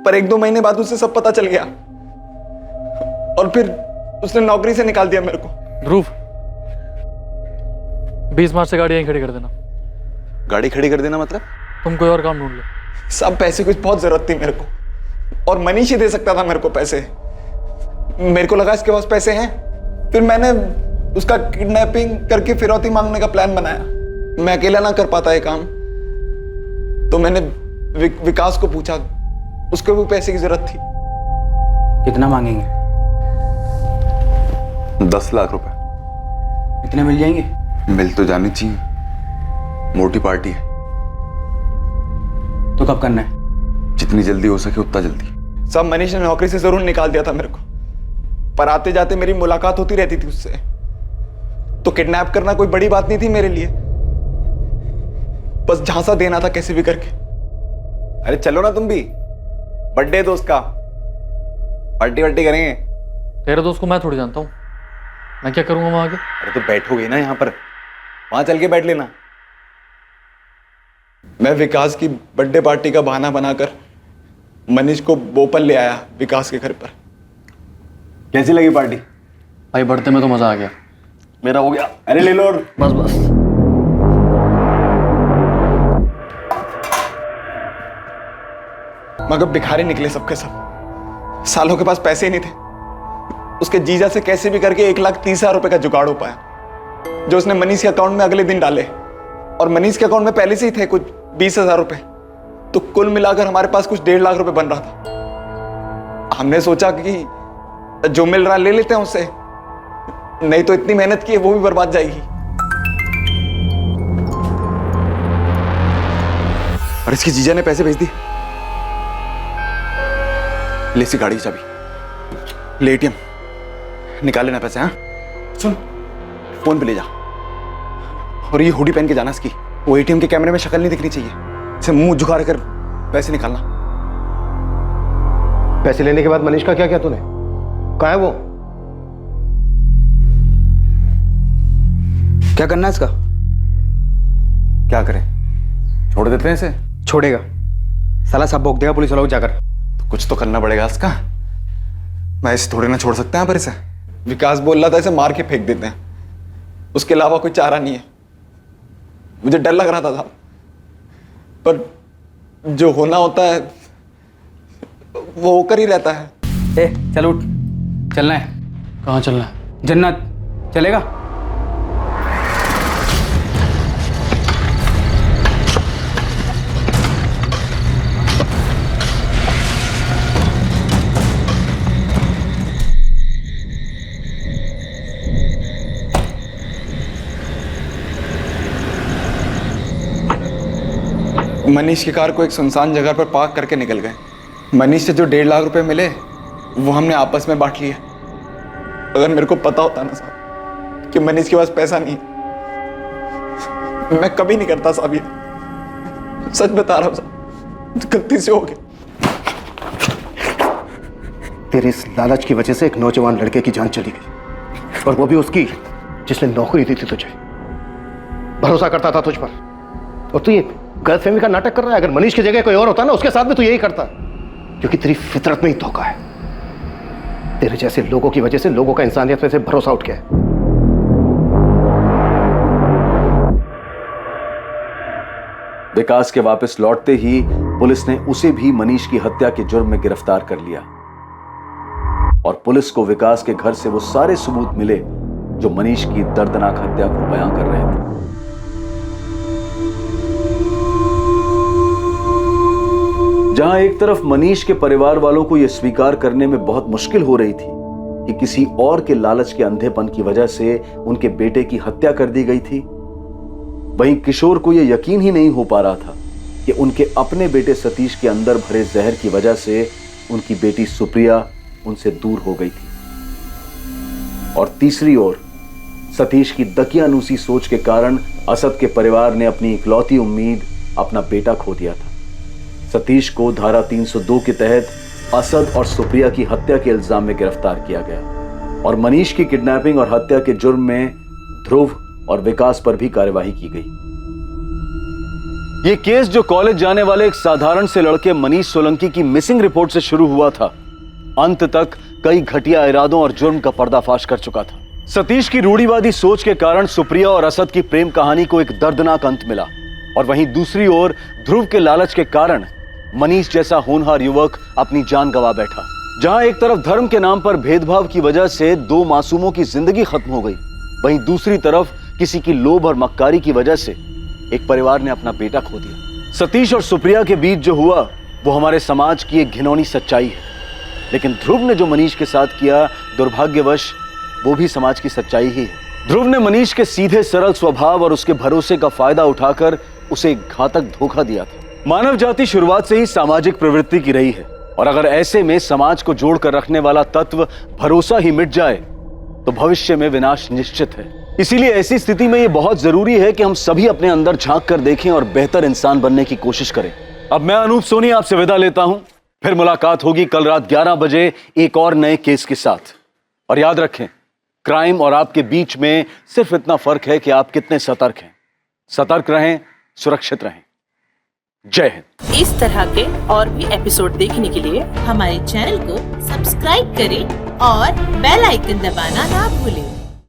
पर 1-2 महीने बाद उसे सब पता चल गया और फिर उसने नौकरी से निकाल दिया मेरे को। ध्रुव 20 मार्च से गाड़ी यहीं खड़ी कर देना। गाड़ी खड़ी कर देना मतलब? तुम कोई और काम ढूंढ लो। सब पैसे की बहुत जरूरत थी मेरे को, और मनीष ही दे सकता था मेरे को पैसे। मेरे को लगा इसके पास पैसे हैं, फिर मैंने उसका किडनैपिंग करके फिरौती मांगने का प्लान बनाया। मैं अकेला ना कर पाता ये काम, तो मैंने विकास को पूछा, उसको भी पैसे की जरूरत थी। कितना मांगेंगे? 10 लाख रुपए। इतने मिल जाएंगे? मिल तो जानी चाहिए, मोटी पार्टी है। तो कब करना है? जितनी जल्दी हो सके उतना जल्दी। सब मनीष ने नौकरी से जरूर निकाल दिया था मेरे को, पर आते जाते मेरी मुलाकात होती रहती थी उससे, तो किडनैप करना कोई बड़ी बात नहीं थी मेरे लिए। बस झांसा देना था कैसे भी करके। अरे चलो ना तुम भी, बर्थडे दोस्त का, पार्टी वार्टी करेंगे। तेरे दोस्त को मैं थोड़ी जानता हूँ, मैं क्या करूंगा वहां आगे? अरे तो बैठोगे ना यहाँ पर, वहां चल के बैठ लेना। मैं विकास की बर्थडे पार्टी का बहाना बनाकर मनीष को भोपाल ले आया विकास के घर पर। कैसी लगी पार्टी? भाई बर्थडे में तो मजा आ गया। मेरा हो गया। अरे ले लो और बस बस। मगर भिखारी निकले सबके सब। सालों के पास पैसे ही नहीं थे। उसके जीजा से कैसे भी करके 1,30,000 रुपए का जुगाड़ हो पाया। जो उसने मनीष के अकाउंट में अगले दिन डाले, और मनीष के अकाउंट में पहले से ही थे कुछ 20,000 रुपए। तो कुल मिलाकर हमारे पास कुछ 1.5 लाख रुपए बन रहा था। हमने सोचा कि जो मिल रहा ले लेते हैं उससे, नहीं तो इतनी मेहनत की है वो भी बर्बाद जाएगी। और इसकी जीजा ने पैसे भेज दिए। ले इसकी गाड़ी की चाबी, ले ATM निकाल लेना पैसे। हाँ सुन, फोन पे ले जा, और ये हुडी पहन के जाना इसकी। वो ATM के कैमरे में शक्ल नहीं दिखनी चाहिए, इसे मुंह झुका कर पैसे निकालना। पैसे लेने के बाद मनीष का क्या किया तूने? कहाँ है वो? क्या करना है इसका? क्या करें? छोड़ देते हैं इसे? छोड़ेगा साला, सब भोग देगा पुलिस वालों को जाकर। तो कुछ तो करना पड़ेगा इसका। मैं इसे थोड़े ना छोड़ सकते हैं पर इसे। विकास बोल रहा था इसे मार के फेंक देते हैं, उसके अलावा कोई चारा नहीं है। मुझे डर लग रहा था, पर जो होना होता है वो होकर ही रहता है। चल उठ, चलना है। कहाँ चलना है? जन्नत चलेगा? मनीष की कार को एक सुनसान जगह पर पार्क करके निकल गए। मनीष से जो 1.5 लाख रुपए मिले वो हमने आपस में बांट लिए। अगर मेरे को पता होता ना साहब कि मनीष के पास पैसा नहीं है, मैं कभी नहीं करता साहब ये। सच बता रहा हूँ साहब, गलती से हो गया। तेरे इस लालच की वजह से एक नौजवान लड़के की जान चली गई, और वो भी उसकी जिसने नौकरी दी थी तुझे, भरोसा करता था तुझ पर। और तू ये गलतफहमी का नाटक कर रहा है। अगर मनीष की जगह कोई और होता ना, उसके साथ में तू यही करता, क्योंकि तेरी फितरत में ही धोखा है। तेरे जैसे लोगों की वजह से लोगों का इंसानियत में से भरोसा उठ गया है। विकास के वापस लौटते ही पुलिस ने उसे भी मनीष की हत्या के जुर्म में गिरफ्तार कर लिया, और पुलिस को विकास के घर से वो सारे सबूत मिले जो मनीष की दर्दनाक हत्या को बयां कर रहे थे। जहां एक तरफ मनीष के परिवार वालों को यह स्वीकार करने में बहुत मुश्किल हो रही थी कि किसी और के लालच के अंधेपन की वजह से उनके बेटे की हत्या कर दी गई थी, वहीं किशोर को यह यकीन ही नहीं हो पा रहा था कि उनके अपने बेटे सतीश के अंदर भरे जहर की वजह से उनकी बेटी सुप्रिया उनसे दूर हो गई थी। और तीसरी ओर सतीश की दकियानूसी सोच के कारण असद के परिवार ने अपनी इकलौती उम्मीद, अपना बेटा खो दिया था। सतीश को धारा 302 के तहत असद और सुप्रिया की हत्या के इल्जाम में गिरफ्तार किया गया, और मनीष की किडनैपिंग और हत्या के जुर्म में ध्रुव और विकास पर भी कार्यवाही की गई। यह केस जो कॉलेज जाने वाले एक साधारण से लड़के मनीष सोलंकी की मिसिंग रिपोर्ट से शुरू हुआ था, अंत तक कई घटिया इरादों और जुर्म का पर्दाफाश कर चुका था। सतीश की रूढ़िवादी सोच के कारण सुप्रिया और असद की प्रेम कहानी को एक दर्दनाक अंत मिला, और वहीं दूसरी ओर ध्रुव के लालच के कारण मनीष जैसा होनहार युवक अपनी जान गंवा बैठा। जहां एक तरफ धर्म के नाम पर भेदभाव की वजह से 2 मासूमों की जिंदगी खत्म हो गई, वहीं दूसरी तरफ किसी की लोभ और मक्कारी की वजह से एक परिवार ने अपना बेटा खो दिया। सतीश और सुप्रिया के बीच जो हुआ वो हमारे समाज की एक घिनौनी सच्चाई है, लेकिन ध्रुव ने जो मनीष के साथ किया, दुर्भाग्यवश वो भी समाज की सच्चाई ही है। ध्रुव ने मनीष के सीधे सरल स्वभाव और उसके भरोसे का फायदा उठाकर उसे घातक धोखा दिया था। मानव जाति शुरुआत से ही सामाजिक प्रवृत्ति की रही है, और अगर ऐसे में समाज को जोड़कर रखने वाला तत्व भरोसा ही मिट जाए तो भविष्य में विनाश निश्चित है। इसीलिए ऐसी स्थिति में यह बहुत जरूरी है कि हम सभी अपने अंदर झांक कर देखें और बेहतर इंसान बनने की कोशिश करें। अब मैं अनूप सोनी आपसे विदा लेता हूं, फिर मुलाकात होगी कल रात 11 बजे एक और नए केस के साथ। और याद रखें, क्राइम और आपके बीच में सिर्फ इतना फर्क है कि आप कितने सतर्क हैं। सतर्क रहें, सुरक्षित रहें। जय हिंद। इस तरह के और भी एपिसोड देखने के लिए हमारे चैनल को सब्सक्राइब करें और बेल आइकन दबाना ना भूलें।